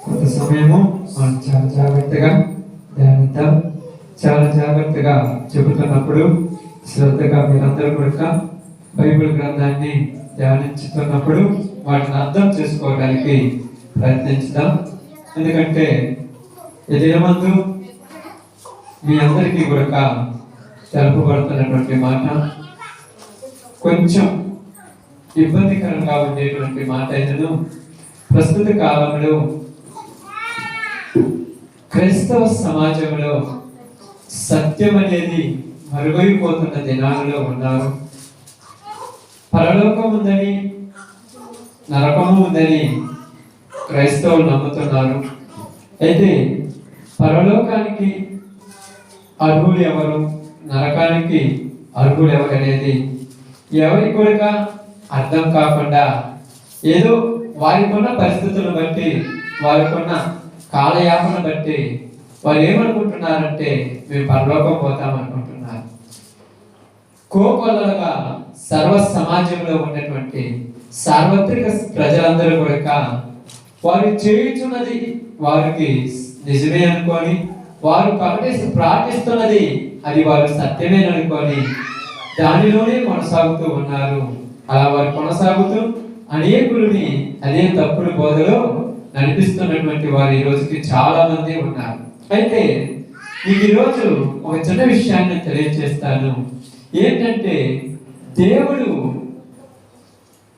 కొంత సమయము మనం చాలా జాగ్రత్తగా ధ్యానిద్దాం. చాలా జాగ్రత్తగా చెబుతున్నప్పుడు శ్రద్ధగా మీరందరూ కూడా బైబిల్ గ్రంథాన్ని ధ్యానించుతున్నప్పుడు వాటిని అర్థం చేసుకోవడానికి ప్రయత్నించుదాం. ఎందుకంటే ఈ దినమందు మీ అందరికీ కూడా తెలుపబడుతున్నటువంటి మాట కొంచెం ఇబ్బందికరంగా ఉండేటువంటి మాట అయినను ప్రస్తుత కాలంలో క్రైస్తవ సమాజంలో సత్యం అనేది మరుగైపోతున్న దినాలలో ఉన్నారు. పరలోకం ఉందని, నరకము ఉందని క్రైస్తవులు నమ్ముతున్నారు. అయితే పరలోకానికి అర్హులు ఎవరు, నరకానికి అర్హులు ఎవరు అనేది ఎవరి కూడా అర్థం కాకుండా ఏదో వారికున్న పరిస్థితులను బట్టి, వారికున్న కాలయాపన బట్టి వారు ఏమనుకుంటున్నారంటే మేము పరలోకం పోతామనుకుంటున్నారు. కోకొల్లలుగా సర్వ సమాజంలో ఉన్నటువంటి సార్వత్రిక ప్రజలందరూ కూడా వారు చేయుచున్నది వారికి నిజమే అనుకొని, వారు ప్రార్థిస్తున్నది అది వారు సత్యమేననుకొని దానిలోనే కొనసాగుతూ ఉన్నారు. అలా వారు కొనసాగుతూ అనేకులని అదే తప్పుడు బోధలో నడిపిస్తున్నటువంటి వారు ఈ రోజుకి చాలా మంది ఉన్నారు. అయితే మీకు ఈరోజు ఒక చిన్న విషయాన్ని తెలియజేస్తాను. ఏంటంటే దేవుడు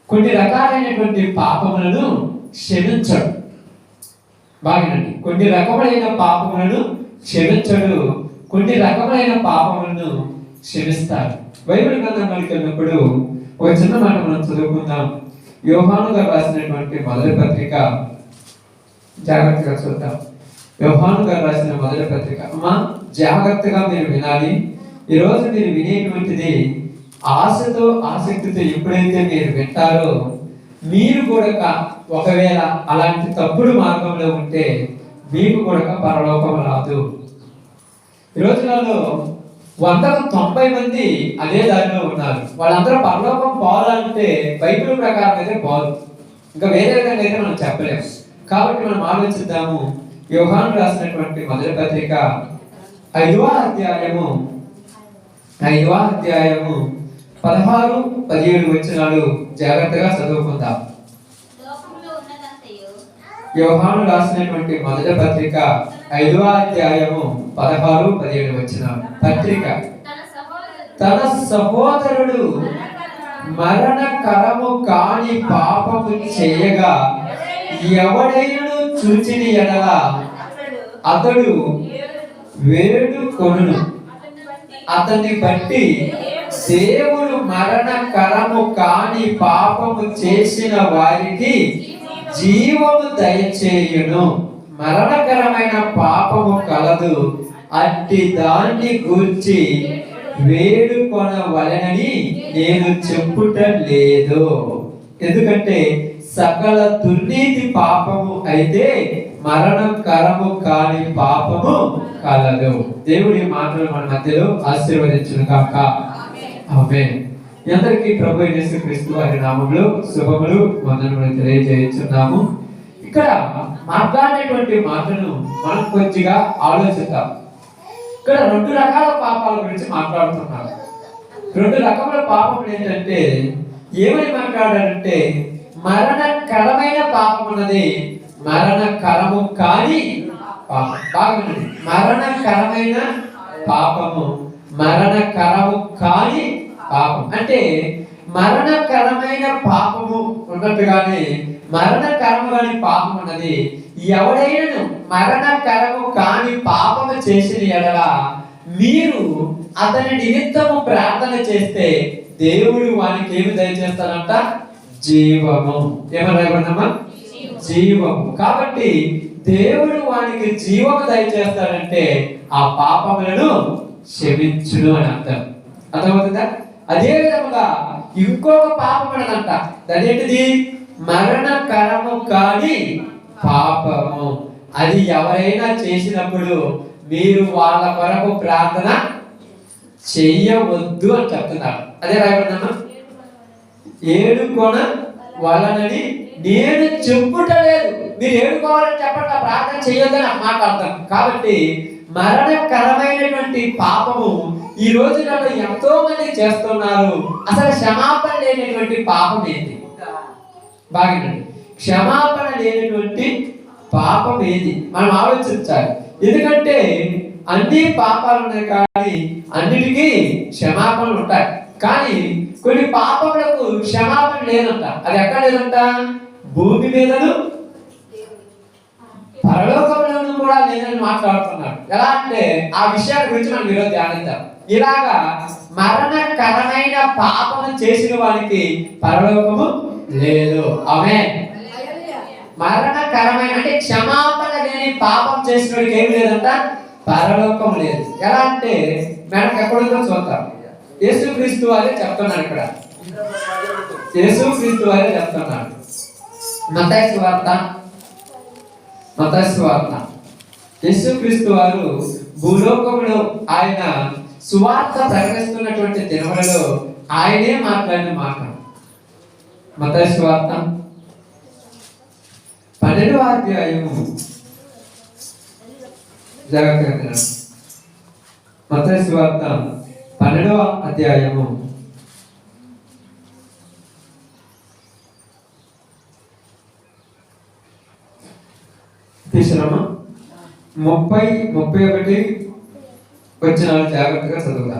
కొన్ని రకాలైనటువంటి పాపములను క్షమించడు. బాగానండి, కొన్ని రకములైన పాపములను క్షమించడు, కొన్ని రకములైన పాపములను క్షమిస్తాడు. బైబిల్ గ్రంథంలోకి వెళ్ళినప్పుడు ఒక చిన్న మాట మనం చదువుకుందాం. యోహాను గారు రాసినటువంటి మొదటి పత్రిక జాగ్రత్తగా చూద్దాం. యోహాను గారు రాసిన మొదటి పత్రిక. అమ్మా జాగ్రత్తగా మీరు వినాలి. ఈరోజు మీరు వినేటువంటిది ఆశతో ఆసక్తితో ఎప్పుడైతే మీరు వింటారో మీరు కూడా ఒకవేళ అలాంటి తప్పుడు మార్గంలో ఉంటే మీకు కూడా పరలోకం రాదు. ఈ రోజులలో 190 మంది అదే దారిలో ఉన్నారు. వాళ్ళందరూ పరలోకం పోవాలంటే బైబిల్ ప్రకారం అయితే పోదు, ఇంకా వేరే విధంగా అయితే మనం చెప్పలేము. కాబట్టి మనం ఆలోచిద్దాము. యోహాను రాసినటువంటి మొదటి పత్రిక 5వ అధ్యాయము 16-17 వచనాలు జాగ్రత్తగా చదువుకుందాం. యోహాను రాసినటువంటి మొదటి పత్రిక 5వ అధ్యాయము 16-17 వచనాలు. పత్రిక తన సహోదరుడు మరణకరము కాని పాపము చేయగా ఎవడైనా చూచిన ఎడల అతడు వేడుకొనును. అతన్ని బట్టి దేవుడు మరణకరము కాని పాపము చేసిన వారికి జీవము దయచేయును. మరణకరమైన పాపము కలదు, అట్టి దాన్ని గూర్చి వేడుకొనవలెనని నేను చెప్పుట లేదు. ఎందుకంటే సకల దుర్నీతి పాపము అయితే మరణకరము కాని పాపము కలదు. దేవుడి మాటలు మన మధ్యలో ఆశీర్వదించును కాక. ఆమేన్. అందరికీ ప్రభు యేసుక్రీస్తు వారి నామములో శుభములు వందనములు తెలియజేస్తున్నాము. ఇక్కడ మాట్లాడేటువంటి మాటను మనం కొద్దిగా ఆలోచిద్దాం. ఇక్కడ 2 రకాల పాపాల గురించి మాట్లాడుతున్నారు. 2 రకముల పాపములు ఏంటంటే ఏమని మాట్లాడారంటే మరణకరమైన పాపం అన్నది మరణకరము కాని పాపం. బాగుంది. మరణకరమైన పాపము, మరణకరము కాని పాపం. అంటే మరణకరమైన పాపము ఉన్నట్టుగానే మరణకరము కాని పాపం అన్నది ఎవడైనా మరణకరము కాని పాపము చేసిన ఎడల మీరు అతని నిమిత్తము ప్రార్థన చేస్తే దేవుడు వానికి ఏమి దయచేస్తాడంట? జీవము. ఏమన్నా జీవము. కాబట్టి దేవుడు వానికి జీవము దయచేస్తాడంటే ఆ పాపములను క్షమించును అని అర్థం. అర్థమవుతుందా? అదే విధముగా ఇంకొక పాపం అనంట. అదేంటిది? మరణకరము కాని పాపము. అది ఎవరైనా చేసినప్పుడు మీరు వాళ్ళ కొరకు ప్రార్థన చెయ్యవద్దు అని చెప్తున్నారు. అదే రాయబడిందమ్మా. ఏడుకొన వలనని నేను చెప్పుట లేదు. మీరు ఏడుకోవాలని చెప్పట్లా, ప్రార్థన చేయొద్దని మాట్లాడతాం. కాబట్టి మరణకరమైనటువంటి పాపము ఈ రోజులలో ఎంతో మంది చేస్తున్నారు. అసలు క్షమాపణ లేనటువంటి పాపం ఏంటి? బాగుందండి. క్షమాపణ లేనటువంటి పాపం ఏది మనం ఆలోచించాలి. ఎందుకంటే అన్ని పాపాలు ఉన్నాయి కానీ అన్నిటికీ క్షమాపణలు ఉంటాయి. కానీ కొన్ని పాపములకు క్షమాపణ లేదంట. అది ఎక్కడ లేదంట? భూమి మీదను పరలోకంలోనూ కూడా లేదని మాట్లాడుతున్నాడు. ఎలా అంటే ఆ విషయాల గురించి మనం ఈరోజు ధ్యానిద్దాం. ఇలాగా మరణకరమైన పాపము చేసిన వారికి పరలోకము లేదు. ఆమేన్. మరణకరమైన అంటే క్షమాపణ లేని పాపం చేసిన వాడికి ఏమి లేదంట? పరలోకం లేదు. ఎలా అంటే మనకు ఎక్కడుందో చూద్దాం. యేసుక్రీస్తు వారే చెప్తున్నాడు ఇక్కడ. యేసుక్రీస్తు వారే చెప్తున్నాడు. మత్తయి సువార్త యేసుక్రీస్తు వారు భూలోకంలో ఆయన సువార్త ప్రకటిస్తున్నటువంటి దినములలో ఆయనే మాట్లాడిన మాట. మత్తయి సువార్త 12వ అధ్యాయము జాగ్రత్తగా. మత్తయి సువార్త 12వ అధ్యాయము 30-31 వచనాలు జాగ్రత్తగా చదువుతా.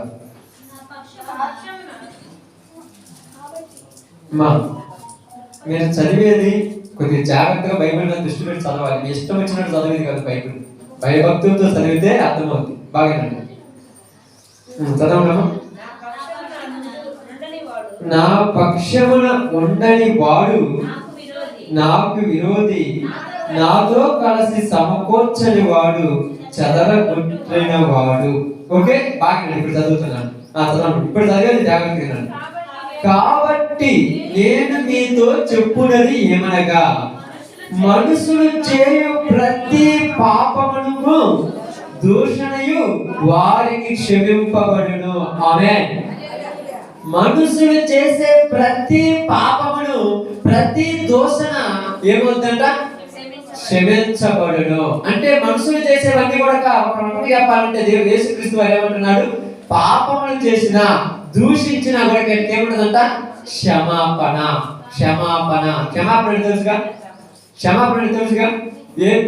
మీరు చదివేది కొద్దిగా జాగ్రత్తగా బైబిల్ మీద దృష్టి పెట్టి చదవాలి. మీ ఇష్టం వచ్చినట్టు చదివేది కాదు. బైబిల్ భయభక్తులతో చదివితే అర్థమవుతుంది. బాగానండి, చదవడము. నా పక్షమున ఉండని వాడు నాకు విరోధి, నాతో కలిసి సమకూర్చని వాడు చెదరగొట్టిన వాడు. ఓకే, బాగా ఇప్పుడు చదువుతున్నాను. ఇప్పుడు చదివేది జాగ్రత్తగా. కాబట్టి నేను మీతో చెప్పున్నది ఏమనగా, మనుషులు చేయు ప్రతి పాపమును దూషణయు వారికి క్షమింపబడును. ఆమేన్. మనుషులు చేసే ప్రతి పాపమును, ప్రతి దూషణ ఏమవుతుందంట? క్షమించబడును. అంటే మనుషులు చేసేవన్నీ కూడా చెప్పాలంటే దేవుడు యేసుక్రీస్తు వారు ఏమంటున్నాడు? పాపములు చేసిన, దూషించిన కూడా ఏముంటుందంట? క్షమాపణ. క్షమాపణ తెలుసుగా.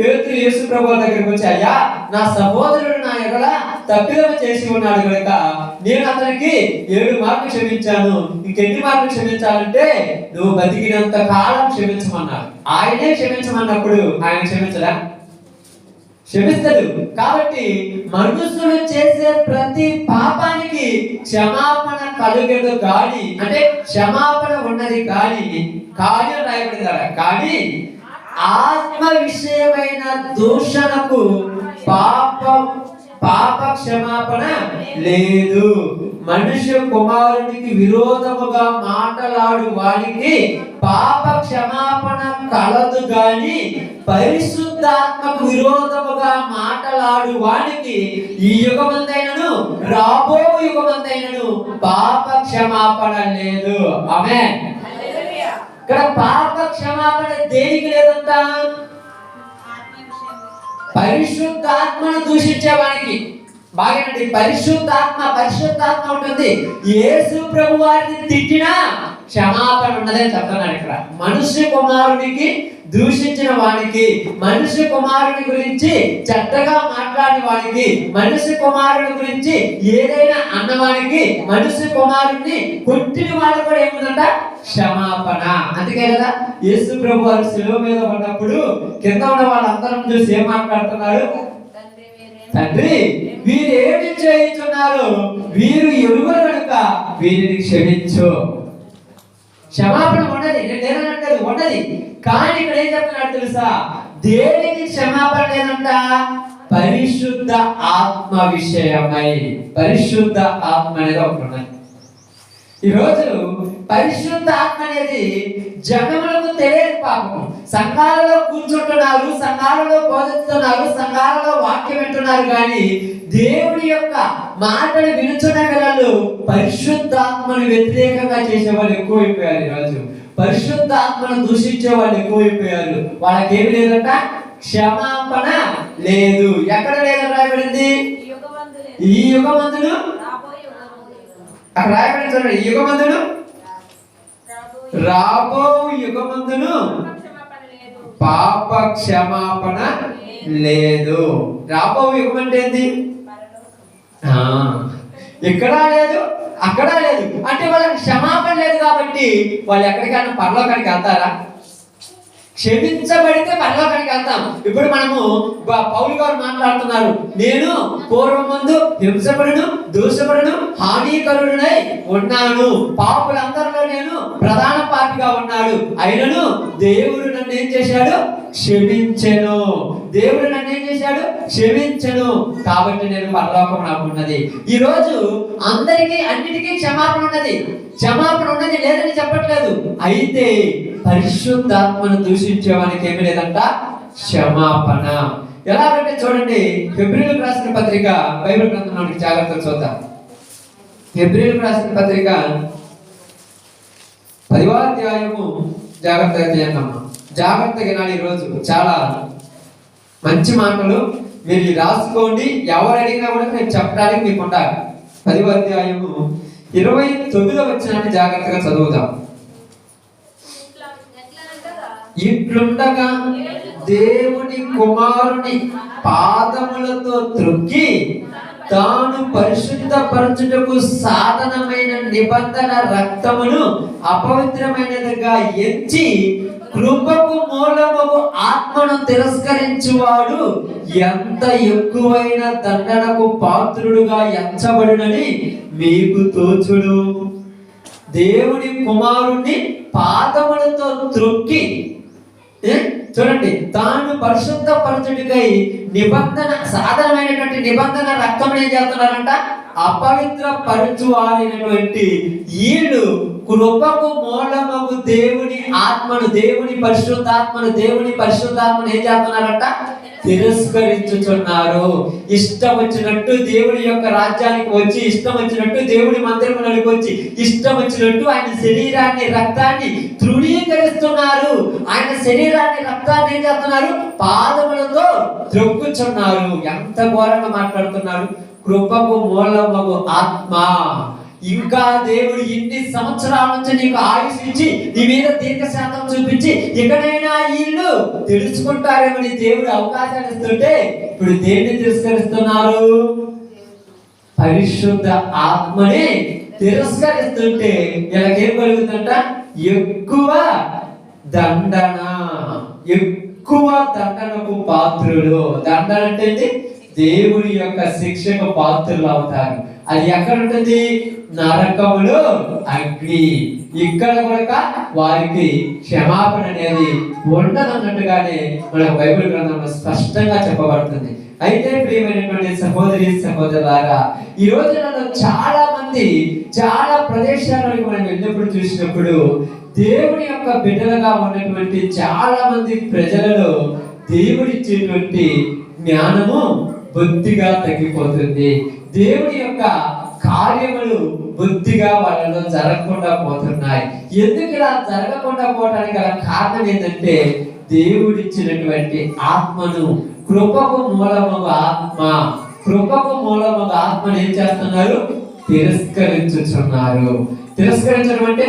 పేతురు యేసు ప్రభువు దగ్గరికి వచ్చి, అయ్యా నా సహోదరుడు నా ఎడల తప్పిదం చేసి ఉన్నాడు కనుక నేను అతనికి 7 మార్లు క్షమించాను, ఇంకెన్ని మార్లు క్షమించాలంటే నువ్వు బతికినంత కాలం క్షమించమన్నాడు. ఆయనే క్షమించమన్నప్పుడు ఆయన క్షమించడా? క్షమిస్తాడు. కాబట్టి మనుషులు చేసే ప్రతి పాపానికి క్షమాపణ కలుగదు కానీ, అంటే క్షమాపణ ఉన్నది కానీ రాయబడింది. కానీ ఆత్మ విషయమైన దూషణకు పాప క్షమాపణ లేదు. మనుష్య కుమారునికి విరోధముగా మాట్లాడు వారికి పాప క్షమాపణ కలదు గాని పరిశుద్ధాత్మకు విరోధముగా మాట్లాడు వానికి ఈ యుగమంతైనను రాబో యుగమంతైనను పాప క్షమాపణ లేదు. ఆమేన్. ఇక్కడ పాప క్షమాపణ దేనికి లేదంట? పరిశుద్ధాత్మను దూషించేవానికి. బాగానండి, పరిశుద్ధాత్మ ఉంటుంది. యేసు ప్రభు వారిని తిట్టినా క్షమాపణ ఉన్నదని చెప్తున్నాడు ఇక్కడ. మనుష్య కుమారునికి దూషించిన వానికి, మనుష్య కుమారుని గురించి చెడ్డగా మాట్లాడిన వానికి, మనుష్య కుమారుని గురించి ఏదైనా అన్నవానికి, మనుష్య కుమారుని కొట్టిన వాళ్ళు కూడా ఏముందంట? క్షమాపణ. అందుకే కదా యేసు ప్రభు వారు శిలువ మీద ఉన్నప్పుడు కింద ఉన్న వాళ్ళందరం చూసి ఏం మాట్లాడుతున్నారు? తండ్రి వీరు ఏమి చేయుచున్నారు, వీరు ఎరుగరు కనుక వీరిని క్షమించు. క్షమాపణ ఉన్నది, నేను లేదనట్లేదు, ఉన్నది. కానీ ఇక్కడ ఏం చెప్తున్నాడు తెలుసా? దేనికి క్షమాపణ లేదంట? పరిశుద్ధ ఆత్మ విషయమై. పరిశుద్ధ ఆత్మ అనేది ఒకటి ఉన్నది. ఈరోజు పరిశుద్ధ ఆత్మ అనేది జనములకు తెలియని పాపం. సంఘాలలో కూర్చుంటున్నారు, సంఘాలలో బోధిస్తున్నారు, సంఘాలలో వాక్యం వింటున్నారు, కానీ దేవుడి యొక్క మాటలు వినుచున్న వేళల్లో పరిశుద్ధాత్మను వ్యతిరేకంగా చేసే వాళ్ళు ఎక్కువైపోయారు. ఈరోజు పరిశుద్ధాత్మను దూషించే వాళ్ళు ఎక్కువైపోయారు. వాళ్ళకేమి లేదంట, క్షమాపణ లేదు. ఎక్కడ లేదని రాయబడింది? ఈ యుగమందును. అక్కడ రాయబడింది చూడండి, ఈ యుగమందును, రాబో యుగమందును పాప క్షమాపణ లేదు. రాబో యుగం అంటే ఏంది? ఇక్కడ లేదు, అక్కడ లేదు. అంటే వాళ్ళకి క్షమాపణ లేదు కాబట్టి వాళ్ళు ఎక్కడికైనా పరలోకానికి వెళ్తారా? క్షమించబడితే పరలోకానికి వెళ్తాం. ఇప్పుడు మనము పౌలు గారు మాట్లాడుతున్నారు, నేను పూర్వమందు హింసపడును, దూషపడును, హానికరుడునై ఉన్నాను. పాపులందరిలో నేను ప్రధాన పాపిగా ఉన్నాడు. అయినను దేవుడు నన్ను ఏం చేశాడు? క్షమించెను. దేవుడు నన్ను ఏం చేశాడు? క్షమించెను. కాబట్టి నేను పరలోకం నాకు ఉన్నది. ఈ రోజు అందరికీ అన్నిటికీ క్షమాపణ ఉన్నది. క్షమాపణ ఉన్నది లేదని చెప్పట్లేదు. అయితే పరిశుద్ధాత్మను దూషించేవానికి ఏమి లేదంట, క్షమాపణ. ఎలాగంటే చూడండి, హెబ్రీయులకు రాసిన పత్రిక, బైబిల్ గ్రంథంలోనికి జాగ్రత్తగా చూద్దాం. హెబ్రీయులకు రాసిన పత్రిక 10వ అధ్యాయము జాగ్రత్తగా చేయండి. జాగ్రత్తగా వినాలి. ఈరోజు చాలా మంచి మాటలు మీరు రాసుకోండి. ఎవరు అడిగినా కూడా నేను చెప్పడానికి మీకు ఉండాలి. 10వ అధ్యాయము 29వ వచనాన్ని జాగ్రత్తగా చదువుదాం. ఇట్లుండగా దేవుని కుమారుని పాదములతో త్రొక్కి తాను పరిశుద్ధపరచుటకు సాధనమైన నిబంధన రక్తమును అపవిత్రమైనదిగా ఎంచి కృపకు మూలముకు ఆత్మను తిరస్కరించువాడు ఎంత ఎక్కువైన దండనకు పాత్రుడుగా ఎంచబడునని మీకు తోచుడు. దేవుని కుమారుణ్ణి పాదములతో త్రొక్కి, చూడండి, తాను పరిశుద్ధపరచుడికై నిబంధన సాధనమైనటువంటి నిబంధన రక్తం ఏం చేస్తున్నారంట, అపవిత్ర పరచువారైనటువంటి వీళ్ళు కృపకు మూలమగు దేవుని ఆత్మను, దేవుని పరిశుద్ధాత్మను ఏం చేస్తున్నారంట, తిరస్కరించుచున్నారు. ఇష్టం వచ్చినట్టు దేవుని యొక్క రాజ్యానికి వచ్చి, ఇష్టం వచ్చినట్టు దేవుని మందిరములకు వచ్చి, ఇష్టం వచ్చినట్టు ఆయన శరీరాన్ని రక్తాన్ని తృణీకరిస్తున్నారు. ఆయన శరీరాన్ని రక్తాన్ని ఏం చేస్తున్నారు, పాదములతో త్రొక్కుచున్నారు. ఎంత ఘోరంగా మాట్లాడుతున్నారు. కృపకు మూలమగు ఆత్మ. ఇంకా దేవుడు ఇన్ని సంవత్సరాల నుంచి నీకు ఆయుష్ ఇచ్చి నీ మీద దీర్ఘశాంతం చూపించి ఇకనైనా వీళ్ళు తెలుసుకుంటారేమని దేవుడు అవకాశాలు ఇస్తుంటే ఇప్పుడు దేన్ని తిరస్కరిస్తున్నారు? పరిశుద్ధ ఆత్మని తిరస్కరిస్తుంటే ఇలాగేం కలుగుతుందంట, ఎక్కువ దండనకు పాత్రులు. దండన అంటే దేవుడి యొక్క శిక్షకు పాత్రులు అవుతారు. అది ఎక్కడ ఉంటుంది? నరకములో అగ్ని. ఇక్కడ కూడా వారికి క్షమాపణ అనేది ఉండదన్నట్టుగానే మన బైబిల్ గ్రంథంలో స్పష్టంగా చెప్పబడుతుంది. అయితే ప్రియమైనటువంటి సహోదరి సహోదరులారా, ఈ రోజులలో చాలా మంది చాలా ప్రదేశాలకు మనం వెళ్ళినప్పుడు చూసినప్పుడు దేవుని యొక్క బిడ్డలుగా ఉన్నటువంటి చాలా మంది ప్రజలలో దేవుడిచ్చేటువంటి జ్ఞానము బొత్తిగా తగ్గిపోతుంది. దేవుని యొక్క కార్యములు బొత్తిగా వాళ్ళలో జరగకుండా పోతున్నాయి. ఎందుకు ఇలా జరగకుండా పోవడానికి గల కారణం ఏంటంటే దేవుడిచ్చినటువంటి ఆత్మను, కృపకు మూలమగు ఆత్మను ఏం చేస్తున్నారు? తిరస్కరించుచున్నారు. తిరస్కరించడం అంటే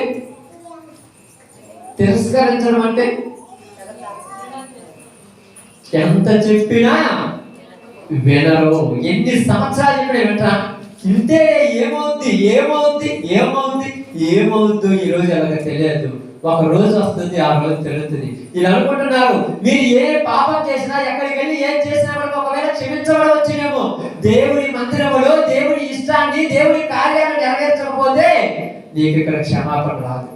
ఎంత చెప్పినా వినరు. ఎన్ని సంవత్సరాలు చెప్పినా వింటా ఇంతే. ఏమవుద్దు ఈ రోజు అలాగ తెలియదు. ఒక రోజు వస్తుంది, ఆ రోజు తెలుస్తుంది. ఇలా అనుకుంటున్నారు. మీరు ఏ పాపం చేసినా, ఎక్కడికి వెళ్ళి ఏం చేసినా ఒకవేళ క్షమించబడవచ్చునేమో. దేవుని మందిరములో దేవుని ఇష్టాన్ని, దేవుని కార్యాలను నెరవేర్చకపోతే నీకు ఇక్కడ క్షమాపణ రాదు.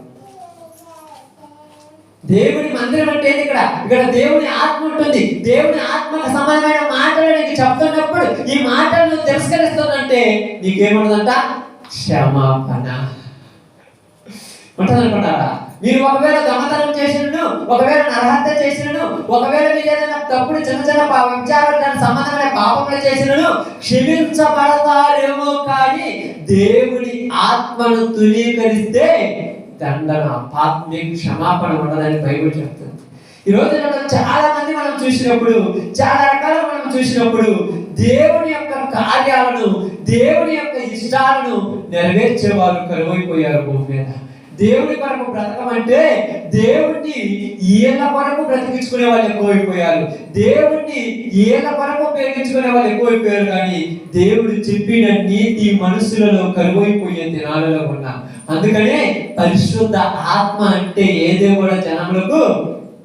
దేవుని మందిరం అంటే ఇక్కడ దేవుని ఆత్మ ఉంటుంది. దేవుని ఆత్మకు సమానమైన మాటలు నీకు చెప్తున్నప్పుడు ఈ మాటలను తిరస్కరిస్తుందంటే నీకేమన్నదంట? క్షమాపణ ఉంటుందనుకుంటారా? మీరు ఒకవేళ దొంగతనం చేసినను, ఒకవేళ నరహత్య చేసినను, ఒకవేళ మీరు ఏదైనా తప్పుడు చిన్న విచారాలకు సంబంధమైన పాపములు చేసినను క్షమించబడతారేమో. కానీ దేవుని ఆత్మను తునీకరిస్తే దండన, మీకు క్షమాపణ ఉండదని బైబిల్ చెప్తుంది. ఈ రోజు చాలా మంది మనం చూసినప్పుడు, చాలా రకాలుగా మనం చూసినప్పుడు దేవుని యొక్క కార్యాలను, దేవుని యొక్క ఇష్టాలను నెరవేర్చే వారు కరువైపోయారు భూమి మీద. దేవుని కొరకు బ్రతకమంటే దేవుణ్ణి ఈళ్ళ కొరకు బ్రతికించుకునే వాళ్ళు ఎక్కువైపోయారు. దేవుణ్ణి ఈళ్ళ కొరకు ఉపయోగించుకునే వాళ్ళు ఎక్కువైపోయారు. కానీ దేవుడు చెప్పిన నీతి మనసులలో కరువైపోయే దినాలలో ఉన్నా. అందుకనే పరిశుద్ధ ఆత్మ అంటే ఏదో కూడా జనములకు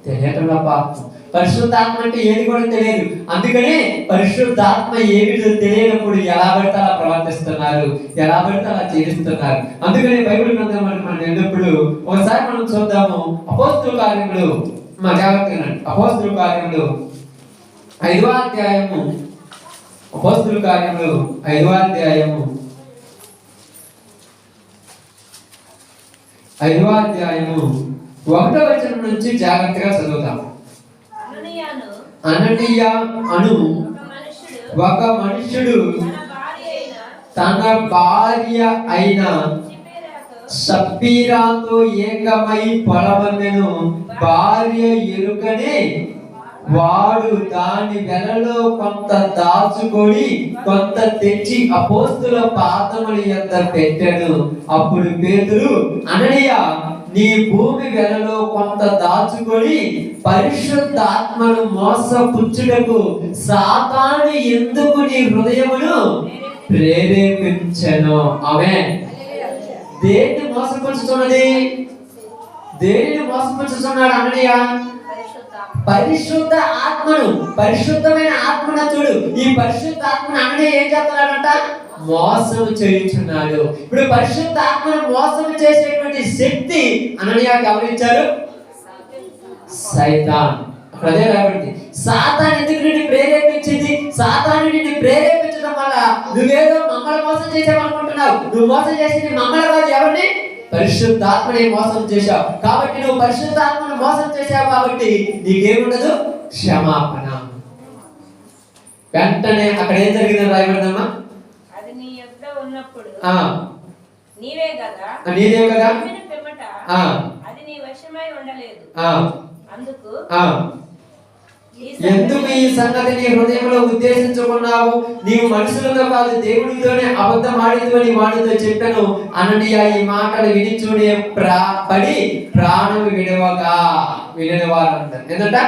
తెలియటంలో పాపం. పరిశుద్ధాత్మ అంటే ఏది కూడా తెలియదు. అందుకనే పరిశుద్ధాత్మ ఏమిటో తెలియనప్పుడు ఎలా పడితే అలా ప్రవర్తిస్తున్నారు, ఎలా పడితే అలా జీవిస్తున్నారు. అందుకనే బైబిల్ గ్రంథం మనం వెళ్ళినప్పుడు ఒకసారి మనం చూద్దాము. అపోస్తుల కార్యములు, మా జాగ్రత్తగా అపోస్తుల కార్యములు 5వ అధ్యాయము, అపోస్తుల కార్యములు 5వ అధ్యాయము 1వ వచనం నుంచి జాగ్రత్తగా చదువుతాము. అననీయ అను ఒక మనుష్యుడు తన భార్య అయిన సప్పీరాతో ఏకమై పొలమన్నెను. భార్య ఎరుకనే వాడు దాని వెలలో కొంత దాచుకొని కొంత తెచ్చి అపోస్తుల పాదముల యొద్ద పెట్టెను. అప్పుడు పేతురు, అననీయ, నీ భూమి వెలలో కొంత దాచుకొని పరిశుద్ధాత్మను మోసపుచ్చుటకు సాతాను ఎందుకు నీ హృదయమును ప్రేరేపించెను? ఆమేన్. దేన్ని మోసపుచ్చుతున్నది? దేనిని మోసపుచ్చుతున్నాడు అననీయ? పరిశుద్ధ ఆత్మను, పరిశుద్ధమైన ఆత్మను చూడు. ఈ పరిశుద్ధ ఆత్మను అననీయ ఏం చేస్తున్నాడంట? మోసం చేయించున్నాడు. ఇప్పుడు పరిశుద్ధ ఆత్మను మోసం చేసేటువంటి శక్తి అననీయాకి ఎవరిచ్చారు? సైతాన్. అక్కడ అదే రాబడింది. సాతాను ఎందుకు నిన్ను ప్రేరేపించింది? సాతాను నిన్ను ప్రేరేపించడం వల్ల నువ్వేదో మమ్మల్ని మోసం చేసావనుకుంటున్నావు. నువ్వు మోసం చేసింది మమ్మల్ని కాదు, ఎవరిని? పరిశుద్ధాత్మని మోసం చేశావు. కాబట్టి నువ్వు పరిశుద్ధాత్మను మోసం చేశావు కాబట్టి నీకేముండదు? క్షమాపణ. వెంటనే అక్కడ ఏం జరిగిందని రాయబడిందమ్మా? నీవే కదా ఎందుకు ఈ సంగతి నీ హృదయంలో ఉద్దేశించుకున్నావు? నీవు మనుషులతో కాదు దేవుడితోనే అబద్ధం ఆడితో నీ వాడితో చెప్పాను. అననీయ ఈ మాటలు విని చూడే పడి ప్రాణం వినని వారు అంటారు. ఎందుకంటే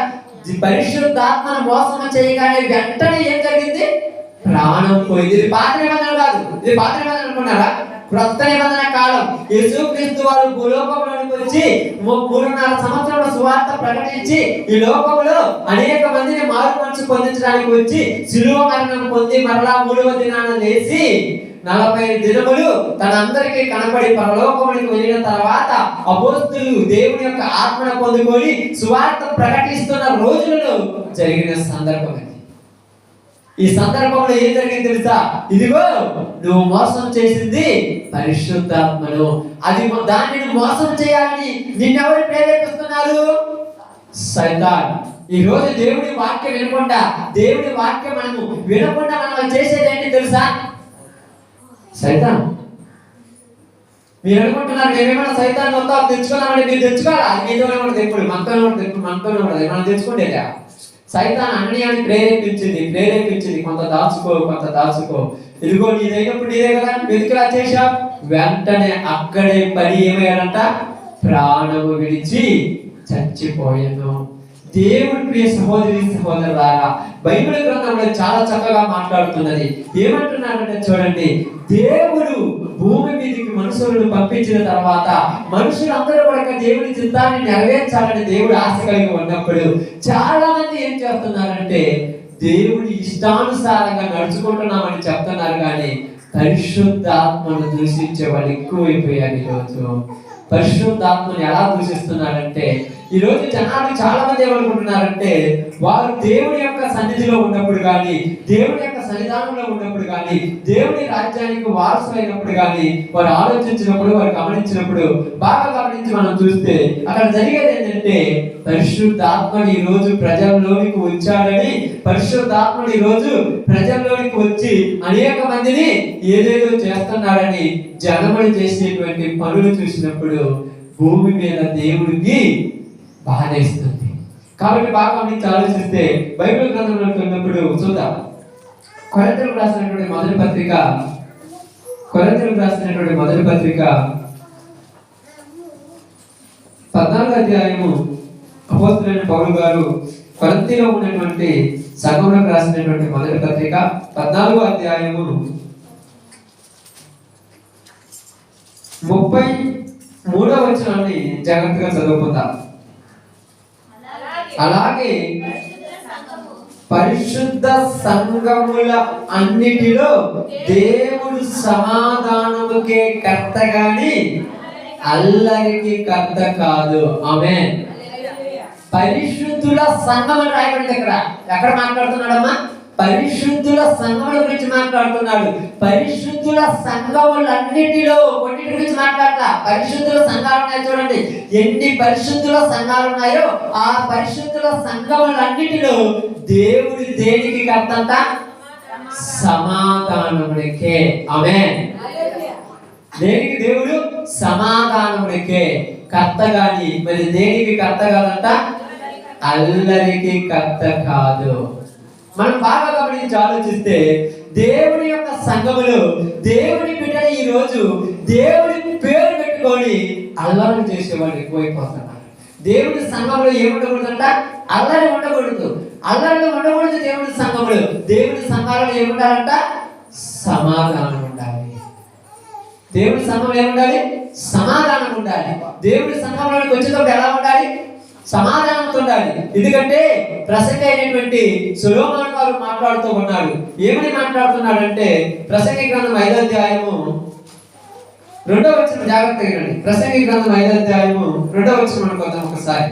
పరిశుద్ధాత్మను మోసం చేయగానే వెంటనే ఏం జరిగింది? ప్రాణం పోయింది. ఇది పాత నిబంధన కాదు. ఇది పాత నిబంధన అనుకున్నారా? క్రొత్త నిబంధన కాలం. యేసుక్రీస్తు వారు భూలోకంలోకి వచ్చి 3.5 సంవత్సరాల సువార్త ప్రకటించి ఈ లోకంలో అనేక మందిని మారు మనసు పొందించడానికి వచ్చి శిలువ మరణం పొంది మరలా 3వ దినాన లేచి 40 దినములు తనందరికీ కనపడి పరలోకమునికి వెళ్ళిన తర్వాత అపోస్తలులు దేవుని యొక్క ఆత్మను పొందుకొని సువార్త ప్రకటిస్తున్న రోజులలో జరిగిన సందర్భం. ఈ సందర్భంలో ఏం జరిగింది తెలుసా? ఇదిగో నువ్వు మోసం చేసింది పరిశుద్ధాత్మను. అది దాన్ని మోసం చేయాలని నిన్నెవరు ప్రేరేపిస్తున్నారు? సైతాన్. ఈ రోజు దేవుడి వాక్యం వినకుండా, దేవుడి వాక్యం మనము వినకుండా మనం చేసేది ఏంటి తెలుసా? సైతాన్. మీరు అనుకుంటున్నారు మేమేమైనా సైతాన్ మొత్తం తెచ్చుకున్నామంటే మీరు తెచ్చుకోవాలా? అది మీతోనే ఉండదు, ఎప్పుడు మనతోనే ఉండదు, మనం తెచ్చుకుంటేగా. సైతాన్ అననీయాని ప్రేరేపించింది కొంత దాచుకో. ఇదిగో నీదైనప్పుడు నీదే కదా, వెతుకులా చేశావు. వెంటనే అక్కడే పడి ఏమయ్యాడంట? ప్రాణము విడిచి చచ్చిపోయాను. దేవుడి ప్రియ సహోదరి సహోదరులారా, బైబిల్ గ్రంథంలో చాలా చక్కగా మాట్లాడుతున్నది. ఏమంటున్నారంటే చూడండి, దేవుడు భూమి మీదకి మనుషులను పంపించిన తర్వాత మనుషులందరూ కూడా దేవుడి చిత్తాన్ని నెరవేర్చాలని దేవుడు ఆశ కలిగి ఉన్నప్పుడు చాలా మంది ఏం చేస్తున్నారంటే దేవుడి ఇష్టానుసారంగా నడుచుకుంటున్నామని చెప్తున్నారు. కానీ పరిశుద్ధాత్మను దూషించే వాళ్ళు ఎక్కువైపోయారు. ఈరోజు పరిశుద్ధాత్మను ఎలా దూషిస్తున్నారంటే, ఈ రోజు జనాలు చాలా మంది ఏమనుకుంటున్నారంటే వారు దేవుడి యొక్క సన్నిధిలో ఉన్నప్పుడు కానీ, దేవుడి యొక్క సన్నిధానంలో ఉన్నప్పుడు కానీ, దేవుడి రాజ్యానికి వారసులైనప్పుడు కానీ వారు ఆలోచించినప్పుడు, వారు గమనించినప్పుడు, బాగా గమనించి మనం చూస్తే అక్కడ జరిగేది ఏంటంటే పరిశుద్ధాత్మని ఈ రోజు ప్రజల్లోనికి వచ్చాడని, పరిశుద్ధాత్మని ఈ రోజు ప్రజల్లోనికి వచ్చి అనేక మందిని ఏదేదో చేస్తున్నాడని జనములు చేసేటువంటి పనులు చూసినప్పుడు భూమి మీద దేవుడికి బాధేస్తుంది. కాబట్టి బాగా మీకు ఆలోచిస్తే బైబిల్ గ్రంథంలోకి వెళ్ళినప్పుడు చూద్దాం. కొరింథీయులకు రాసినటువంటి మొదటి పత్రిక 14వ అధ్యాయము అపోస్తలుడైన పౌలు గారు కొరింథీలో ఉన్నటువంటి సంఘములకు రాసినటువంటి మొదటి పత్రిక 14వ అధ్యాయము 33వ వచనాన్ని జాగ్రత్తగా చదువుకుందాం. అలాగే పరిశుద్ధ సంఘముల అన్నిటిలో దేవుడు సమాధానముకే కర్త గాని అల్లరికి కర్త కాదు. ఆమేన్. పరిశుద్ధుల సంఘం అని రాయబడింది. ఎక్కడ మాట్లాడుతున్నాడమ్మా? పరిశుద్ధుల సంఘముల గురించి మాట్లాడుతున్నాడు. పరిశుద్ధుల సంఘములన్నిటిలో కొన్నిటి గురించి మాట్లాడతా. పరిశుద్ధుల సంఘాలు ఉన్నాయి చూడండి, ఎన్ని పరిశుద్ధుల సంఘాలు ఉన్నాయో ఆ పరిశుద్ధుల సంఘములన్నిటిలో దేవుడు దేనికి కర్తంట? సమాధానమునికే. ఆమేన్. దేనికి దేవుడు? సమాధానమునికే కర్త గాని మరి దేనికి కర్త కాదంట? అల్లరికి కర్త కాదు. మనం బాగా గమనించి ఆలోచిస్తే దేవుని యొక్క సంఘములో దేవుని బిడ్డలు ఈ రోజు దేవుని పేరు పెట్టుకొని అల్లరి చేసేవాళ్ళు ఎక్కువైపోతున్నారు. దేవుని సంఘంలో ఏముండకూడదంట? అల్లరి ఉండకూడదు. అల్లరిలో ఉండకూడదు. దేవుని సంఘములో, దేవుని సంఘాలలో ఏముండాలంట? సమాధానం ఉండాలి. దేవుని సంఘంలో ఏముండాలి? సమాధానం ఉండాలి. దేవుని సంఘంలోకి వచ్చేటప్పుడు ఎలా ఉండాలి? సమాధానంతో ఉండాలి. ఎందుకంటే ప్రసంగి అయినటువంటి సొలొమోను గారు మాట్లాడుతూ ఉన్నాడు. ఏమని మాట్లాడుతున్నాడంటే ప్రసంగి గ్రంథం 5వ అధ్యాయము 2వ వచనం జాగ్రత్తగా వినండి. ప్రసంగి గ్రంథం 5వ అధ్యాయము 2వ వచనం అనుకుందాం ఒకసారి.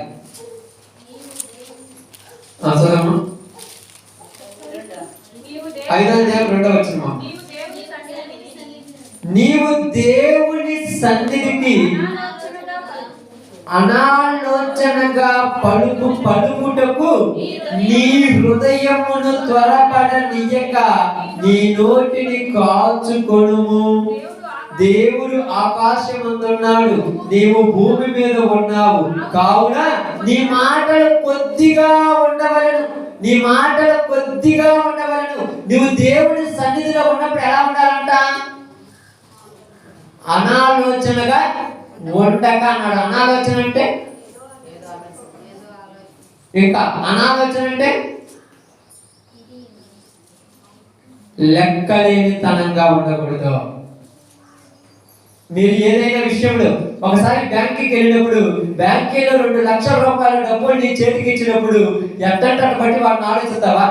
చదవమ్మా. 5వ అధ్యాయం 2వ వచనం. నీవు దేవుని సన్నిధికి అనాలోచనగా పలుకుటకు నీ హృదయమును త్వరపడనీయక నీ నోటిని కాల్చుకొనుము. దేవుడు ఆకాశమందున్నాడు, నీవు భూమి మీద ఉన్నావు. కావున నీ మాటలు కొద్దిగా ఉండవలెను. నువ్వు దేవుని సన్నిధిలో ఉన్నప్పుడు ఎలా ఉండాలంట? అనాలోచనగా ఉండక అన్నాడు. అనాలోచన అంటే ఇంకా అనాలోచన అంటే లెక్కలేనితనంగా ఉండకూడదు. మీరు ఏదైనా విషయంలో ఒకసారి బ్యాంకుకి వెళ్ళినప్పుడు బ్యాంకీలో 2 లక్షల రూపాయల డబ్బులు నీ చేతికి ఇచ్చినప్పుడు ఎంతంటే బట్టి వాటిని ఆలోచిస్తావా?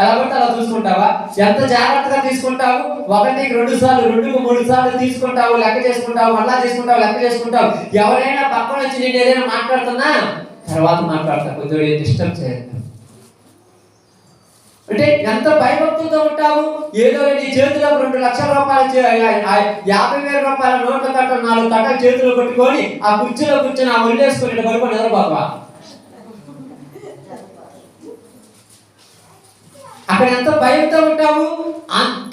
ఎలా పడితే అలా చూసుకుంటావా? ఎంత జాగ్రత్తగా తీసుకుంటావు? 1కి 2 సార్లు, 2కి 3 సార్లు తీసుకుంటావు, లెక్క చేసుకుంటావు, మళ్ళా తీసుకుంటావు, లెక్క చేసుకుంటావు. ఎవరైనా పక్కన వచ్చి నేను ఏదైనా మాట్లాడుతున్నా తర్వాత మాట్లాడతా, కొద్దిగా డిస్టర్బ్ చేయదు. అంటే ఎంత భయభక్తులతో ఉంటావు. ఏదో నీ చేతిలో 2 లక్షల రూపాయలు 50,000 రూపాయల నోట్ల కట్టలు 4 కట్టలు చేతిలో పెట్టుకొని ఆ కుర్చీలో కూర్చొని ఆ ఒళ్ళేసుకొని పడుకొని నిద్రపోతావా? అక్కడ ఎంత భయంతో ఉంటావు.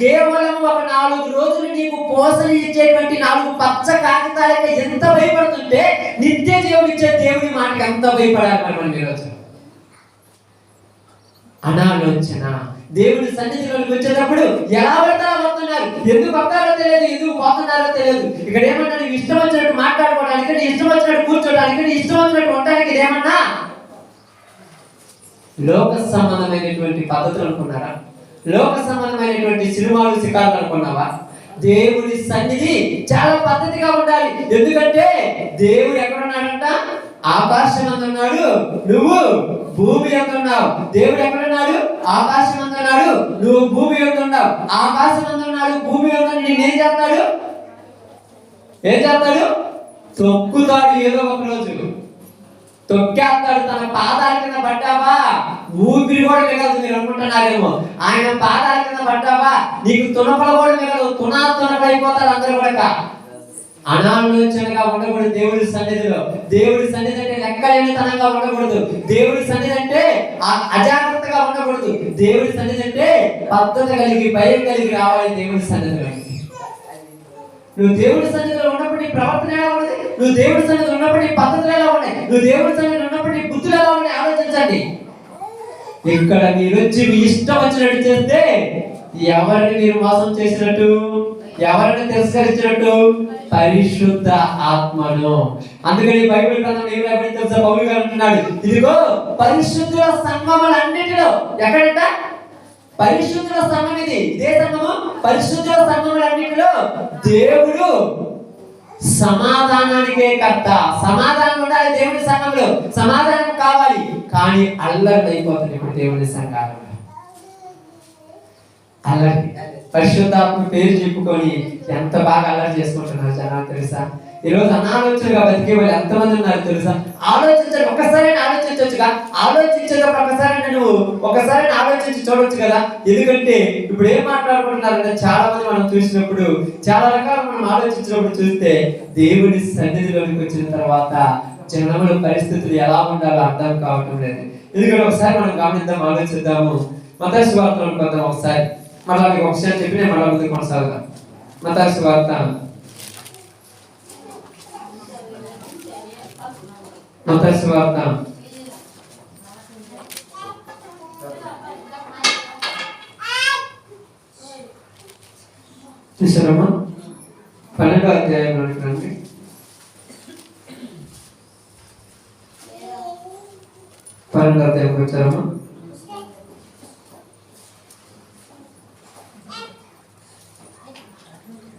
కేవలం ఒక 4 రోజులు నీకు పోషణ ఇచ్చేటువంటి 4 పచ్చ కాగితాలకి ఎంత భయపడుతుంటే నిత్య జీవం ఇచ్చే దేవుడి మాటకి ఎంత భయపడాలి మనం ఈరోజు. అనాలోచన. దేవుడి సన్నిధిలోకి వచ్చేటప్పుడు ఎలా పడతారో వస్తున్నారు, ఎందుకు వస్తారో తెలియదు, ఎందుకు పోతున్నారో తెలియదు. ఇక్కడ ఏమన్నా నీకు ఇష్టం వచ్చినట్టు మాట్లాడుకోవడానికి, నీ ఇష్టం వచ్చినట్టు కూర్చోడానికి, నీ ఇష్టం వచ్చినట్టు ఉండడానికి ఇదేమన్నా లోక సంబంధమైనటువంటి పద్ధతులు అనుకున్నారా? లోక సంబంధమైనటువంటి సినిమాలు శిఖాలు అనుకున్నావా? దేవుడి సన్నిధి చాలా పద్ధతిగా ఉండాలి. ఎందుకంటే దేవుడు ఎక్కడున్నాడంట? ఆకాశం అందున్నాడు, నువ్వు భూమి అందున్నావు. దేవుడు ఎక్కడున్నాడు? ఆకాశం అందున్నాడు, నువ్వు భూమి అందున్నావు. ఆకాశం అందున్నాడు, భూమి అందున్నాడు. నిన్నేం చేస్తాడు? తొక్కుతాడు. ఏదో ఒక రోజు తొక్కేస్తాడు. తన పాదాల కింద పడ్డావా ఊపిరి కూడా మిగలదు. మీరు అనుకుంటున్నారేమో ఆయన పాదాల కింద పడ్డావా నీకు తునపలు కూడా మిగలదు. తునపలైపోతారు అందరూ కూడా. అనాలోచనగా ఉండకూడదు దేవుడి సన్నిధిలో. దేవుడి సన్నిధి అంటే లెక్కలేనితనంగా ఉండకూడదు. దేవుడి సన్నిధి అంటే అజాగ్రత్తగా ఉండకూడదు. దేవుడి సన్నిధి అంటే పద్ధతి కలిగి భయం కలిగి రావాలి దేవుడి సన్నిధిలోకి. నువ్వు దేవుడి సన్నిధిలో ఉన్నప్పుడు నీ ప్రవర్తన ఎలా ఉన్నది, నువ్వు దేవుడి సన్నిధిలో ఉన్నప్పుడు నీ పద్ధతులు ఎలా ఉన్నాయి, నువ్వు దేవుడి సన్నిధిలో ఉన్నప్పుడు నీ బుద్ధులు ఎలా ఉన్నాయి ఆలోచించండి. ఇక్కడ మీరు వచ్చి మీ ఇష్టం వచ్చినట్టు చేస్తే ఎవరిని మీరు మోసం చేసినట్టు, ఎవరిని తిరస్కరించినట్టు? పరిశుద్ధ ఆత్మను. అందుకని బైబిల్ గ్రంథం ఏం రాయబడి తెలుసా? పౌలు గారు అంటున్నాడు, ఇదిగో పరిశుద్ధుల సంఘములన్నిటిలో, ఎక్కడంట? పరిశుద్ధుల సంఘం ఇది, ఇదే సంఘము. పరిశుద్ధుల సంఘములన్నిటిలో దేవుడు సమాధానానికే కర్త. సమాధానం ఉండాలి దేవుని సంఘంలో, సమాధానం కావాలి. కానీ అల్లరి అయిపోతుంది ఇప్పుడు దేవుని సంఘాలలో. అల్లరి, పరిశుద్ధాత్మ పేరు చెప్పుకొని ఎంత బాగా అల్లరి చేసుకుంటున్నారు జనాలు తెలుసా? ఈరోజు అనాలోచనగా బతికే వాళ్ళు ఎంతమంది ఉన్నారు తెలుసా? ఆలోచించండి, ఒక్కసారి ఆలోచించవచ్చుగా. ఆలోచించేటప్పుడు ఒకసారి ఆలోచించి చూడొచ్చు కదా. ఎందుకంటే ఇప్పుడు ఏం మాట్లాడుకుంటున్నారంటే చాలా మంది మనం చూసినప్పుడు, చాలా రకాల మనం ఆలోచించినప్పుడు చూస్తే దేవుని సన్నిధిలోనికి వచ్చిన తర్వాత జనముల పరిస్థితులు ఎలా ఉండాలో అర్థం కావటం లేదు. ఎందుకంటే ఒకసారి మనం గమనిద్దాం, ఆలోచిద్దాము. మత్తయి సువార్తలో కొందాం ఒకసారి. మళ్ళీ మీకు ఒక విషయం చెప్పి నేను మళ్ళీ ముందుకు కొనసాగుతాం. మత్తయి సువార్త చూసారమ్మా, 12వ అధ్యాయంలో అండి. 12వ అధ్యాయంకి వచ్చారమ్మా.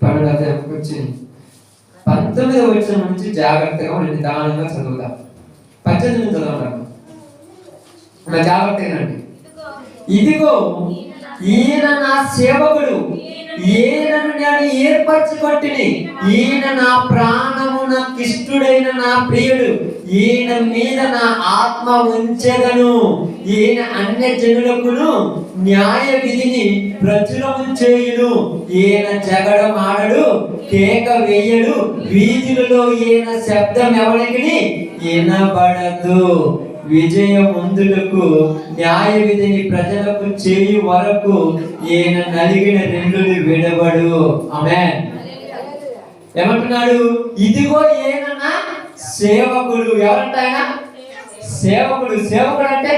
12వ అధ్యాయంకి వచ్చి 19వ వచనం నుంచి జాగ్రత్తగా నిదానంగా చదువుతాం. 18 చదవడం జాగ్రత్తగా అండి. ఇదిగో ఈయన నా సేవకుడు, ఈయనను నేను ఏర్పరచుకొంటిని, ఈయన నా ప్రాణము నాకిష్టుడైన నా ప్రియుడు, ఈయన మీద నా ఆత్మ ఉంచెదను. ఈయన అన్యజనులకును న్యాయ విధిని ప్రచురము చేయును. ఈయన జగడమాడడు, కేక వేయడు, వీధులలో ఈయన శబ్దం ఎవరికి వినబడదు. విజయముందులకు న్యాయ విధిని ప్రజలకు చేయు వరకు ఈయన నలిగిన రెండుని విడబడు. ఆమేన్. ఏమంటున్నాడు? ఇదిగో ఈయన నా సేవకుడు. ఎవరంట ఆయన? సేవకుడు. సేవకుడు అంటే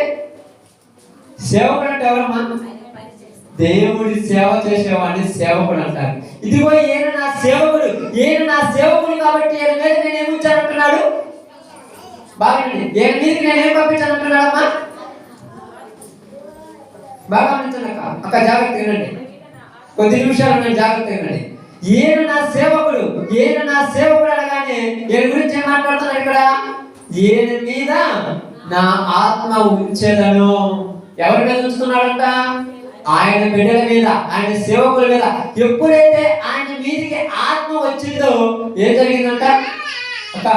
ఎవరమ్మా? దేవుడి సేవ చేసేవాడిని సేవకుడు అంటారు. ఇదిగో ఈయన నా సేవకుడు, ఈయన నా సేవకుడు కాబట్టి ఈయన మీద నేను ఏముంచానంటున్నాడు? బాగుంది. ఈయన మీదకి నేను ఏం పంపించానంటున్నాడమ్మా? బాగా అక్క జాగ్రత్త వినండి, కొద్ది నిమిషాలు నేను జాగ్రత్త వినండి. ఈయన నా సేవకుడు, ఈయన నా సేవకుడు అనగానే ఈయన గురించి ఏం మాట్లాడుతున్నాడు ఇక్కడ? ఈయన మీద నా ఆత్మ ఉంచెదను. ఎవరి మీద ఉంచుతున్నాడంట? ఆయన బిడ్డల మీద, ఆయన సేవకుల మీద. ఎప్పుడైతే ఆయన మీదకి ఆత్మ వచ్చిందో ఏం జరిగిందంట? అక్క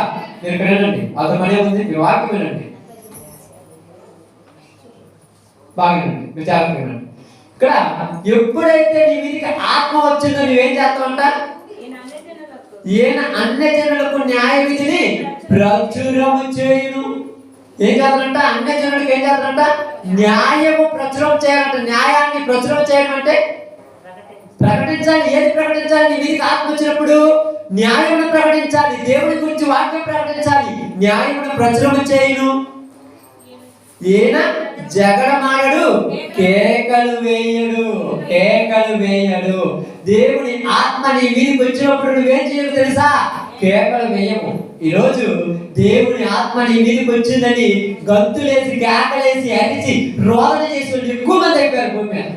మీరు ఇక్కడ వినండి, అతని పనే ఉంది, మీ వాక్యం వినండి, బాగా వినండి, మీరు జాగ్రత్తగా వినండి. ఇక్కడ ఎప్పుడైతే నీ మీదకి ఆత్మ వచ్చిందో నువ్వేం చేస్తావంట? ఈయన అన్యజనులకు న్యాయ విధిని ప్రచురము చేయును. ఏం చేస్తారంట? అన్యజనులకు ఏం చేస్తారంట? న్యాయము ప్రచురం చేయాలంట. న్యాయాన్ని ప్రచురం చేయడం అంటే ప్రకటించాలి. ఏది ప్రకటించాలి? నీ మీదకి ఆత్మ వచ్చినప్పుడు న్యాయమును ప్రకటించాలి, దేవుడి గురించి వాక్యం ప్రకటించాలి, న్యాయమును ప్రచురము చేయును. ఈయన జగడమాడడు, కేకలు వేయడు. దేవుని ఆత్మ నీ మీదకి వచ్చినప్పుడు నువ్వేం చేయవు తెలుసా? కేకలు వేయము. ఈరోజు దేవుని ఆత్మ నీ మీదకి వచ్చిందని గంతులేసి, కేకలేసి, అరిచి, రోదన చేసి ఎక్కువ మంది అయిపోయారు భూమి మీద.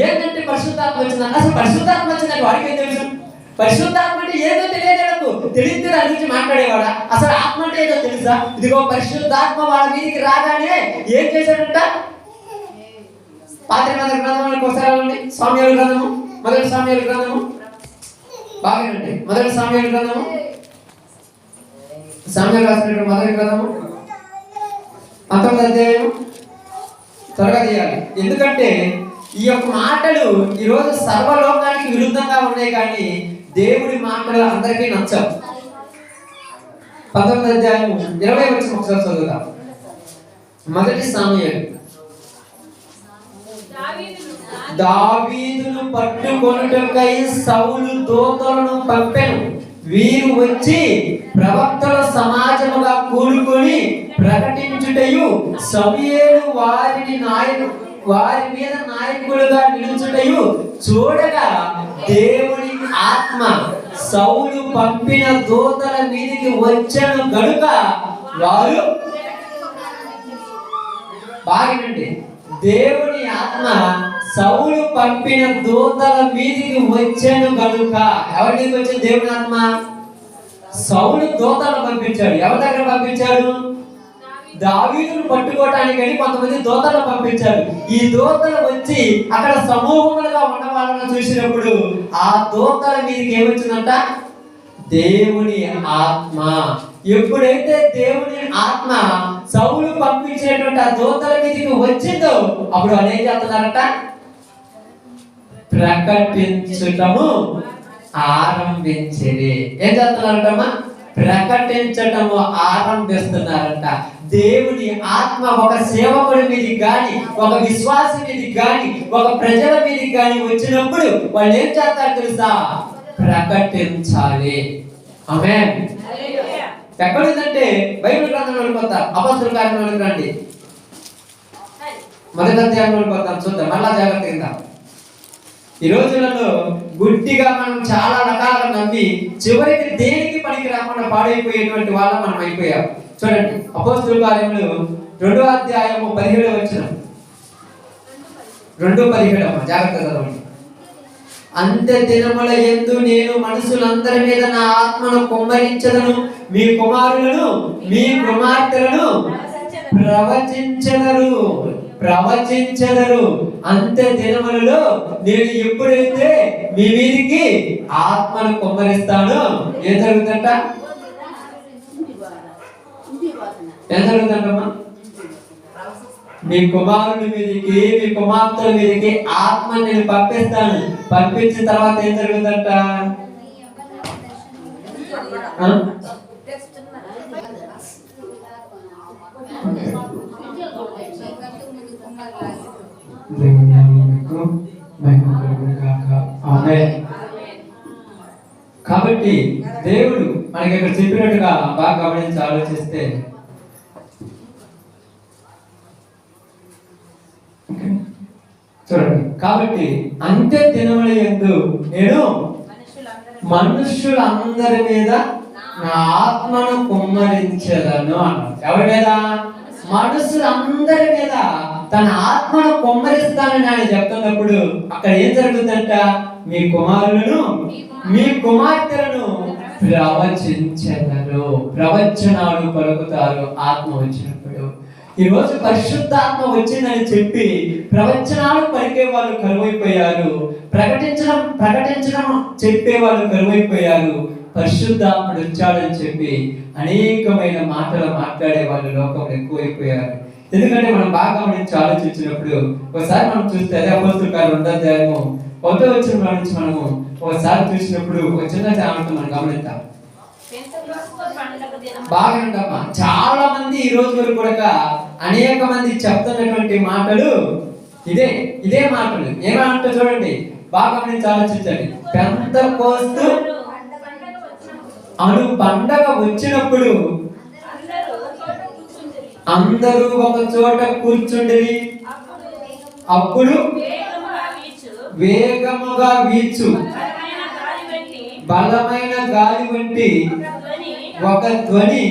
ఏంటంటే పరిశుద్ధాత్మ వచ్చిందంట. అసలు పరిశుద్ధాత్మ వచ్చిందంటే వాడికి ఏం తెలుసు? పరిశుద్ధాత్మ అంటే ఏదో తెలియదు, తెలియదు దాని గురించి మాట్లాడేవాడా? అసలు ఆత్మ అంటే ఏదో తెలుసా? ఇదిగో పరిశుద్ధాత్మ వాళ్ళ మీదకి రాగానే ఏం చేశాడంట? పాత నిబంధన గ్రంథంలోకి ఒకసారి సామ్యుల గ్రంథము, మొదటి సామ్యుల గ్రంథము, బాగానండి, మొదటి సామ్యుల గ్రంథము, సామ్యులు రాసినటువంటి మొదటి గ్రంథము 19వ అధ్యాయం త్వరగా తీయాలి. ఎందుకంటే ఈ యొక్క మాటలు ఈరోజు సర్వలోకానికి విరుద్ధంగా ఉన్నాయి, కానీ దేవుడి మాటలు అందరికీ నచ్చవు. 19వ అధ్యాయం 20వ వచనం ఒకసారి చదువుదాం. మొదటి సామ్యులు దావీదును పట్టుకొనుటకై సౌలు దూతలను పంపెను. వీరు వచ్చి ప్రవక్తల సమాజముగా కూడుకొని ప్రకటించుటయు, సమూయేలు వారి మీద నాయకులుగా నిలుచుటయు చూడగా, దేవుని ఆత్మ సౌలు పంపిన దూతల మీదికి వచ్చెను గనుక వారు బాగినండి. దేవుని ఆత్మ సౌలు పంపిన దూతల మీదికి వచ్చాను కనుక. ఎవరి మీదకి వచ్చింది దేవుని ఆత్మ? సౌలు దూతలను పంపించాడు. ఎవరి దగ్గర పంపించాడు? దావీదును పట్టుకోవటానికని కొంతమంది దూతలను పంపించారు. ఈ దూతలు వచ్చి అక్కడ సమూహములుగా ఉన్న వాళ్ళని చూసినప్పుడు ఆ దూతల మీదకి ఏమొచ్చిందంట? దేవుని ఆత్మ. ఎప్పుడైతే దేవుని ఆత్మ సౌలు పంపించినటువంటి ఆ దూతల మీదకి వచ్చిందో అప్పుడు వాళ్ళు ఏం చేస్తున్నారట? ప్రకటించటము ఆరంభించేది. ఏం చేస్తున్నారటమ్మా? ప్రకటించటము ఆరంభిస్తున్నారంట. దేవుని ఆత్మ ఒక సేవకుడి మీదకి గాని, ఒక విశ్వాసం మీదకి గాని, ఒక ప్రజల మీదకి గాని వచ్చినప్పుడు వాళ్ళు ఏం చేస్తారు తెలుసా? ప్రకటించాలి. ఆమేన్. ఎక్కడుందంటే బైబిల్ గ్రంథంలోకి వద్దాం. అపొస్తలుల కార్యములకు రండి. మొదటి అధ్యాయంలోకి వద్దాం, చూద్దాం. మళ్ళా జాగ్రత్తగా. ఈ రోజులలో గుడ్డిగా మనం చాలా రకాలుగా నమ్మి చివరికి దేనికి పనికి రాకుండా పాడైపోయేటువంటి వాళ్ళ మనం అయిపోయాం. చూడండి, అపొస్తలుల కార్యములు 2వ అధ్యాయము 17వ వచనం. 2:17 జాగ్రత్తగా చదవండి. అంత్య దినముల యందు నేను మనుషులందరి మీద నా ఆత్మను కుమ్మరించదను, మీ కుమారులను మీ కుమార్తెలను ప్రవచించెదరు. అంత్య దినములలో నేను ఎప్పుడైతే మీ మీదికి ఆత్మను కుమ్మరిస్తానో ఏం జరుగుతుందంట? ఏం జరుగుతుందమ్మా? మీ కుమారుల మీదకి మీ కుమార్తెల మీదకి ఆత్మ నేను పంపిస్తాను. పంపించిన తర్వాత ఏం జరుగుతుందంట? కాబట్టి దేవుడు మనకి ఇక్కడ చెప్పినట్టుగా బాగా గమనించి ఆలోచిస్తే, చూడండి, కాబట్టి అంత్య దినముల యందు నేను మనుషులందరి మీద నా ఆత్మను కుమ్మరించెదను అన్నాడు. ఎవరి మీద? మనుషులందరి మీద తన ఆత్మను కుమ్మరిస్తానని ఆయన చెప్తున్నప్పుడు అక్కడ ఏం జరుగుతుందంట? మీ కుమారులను మీ కుమార్తెలను ప్రవచించెదరు. ప్రవచనాలు పలుకుతారు ఆత్మ వచ్చినప్పుడు. ఈ రోజు పరిశుద్ధాత్మ వచ్చిందని చెప్పి ప్రవచనాలు పలికే వాళ్ళు కరువైపోయారు. ప్రకటించడం చెప్పే వాళ్ళు కరువైపోయారు. పరిశుద్ధాత్ముడు వచ్చాడని చెప్పి అనేకమైన మాటలు మాట్లాడే వాళ్ళు లోకంలో ఎక్కువైపోయారు. ఎందుకంటే మనం బాగా గమనించి ఆలోచించినప్పుడు ఒకసారి మనం చూస్తే అదే అపొస్తలుల కార్యం 2వ అధ్యాయము 1వ వచనం నుంచి మనము ఒకసారి చూసినప్పుడు ఒక చిన్న ఛానల్ మనం గమనిద్దాం. బాగా ఉండమ్మా. చాలా మంది ఈ రోజు వరకు కూడా అనేక మంది చెప్తున్నటువంటి మాటలు ఇదే మాటలు. ఏమంటో చూడండి, బాగా గమనించి ఆలోచించండి. పెంతెకోస్తు అను పండగ వచ్చినప్పుడు అందరూ ఒక చోట కూర్చుండిరి. అప్పుడు వేగముగా వీచు బలమైన గాలి వంటి ఒక ధ్వని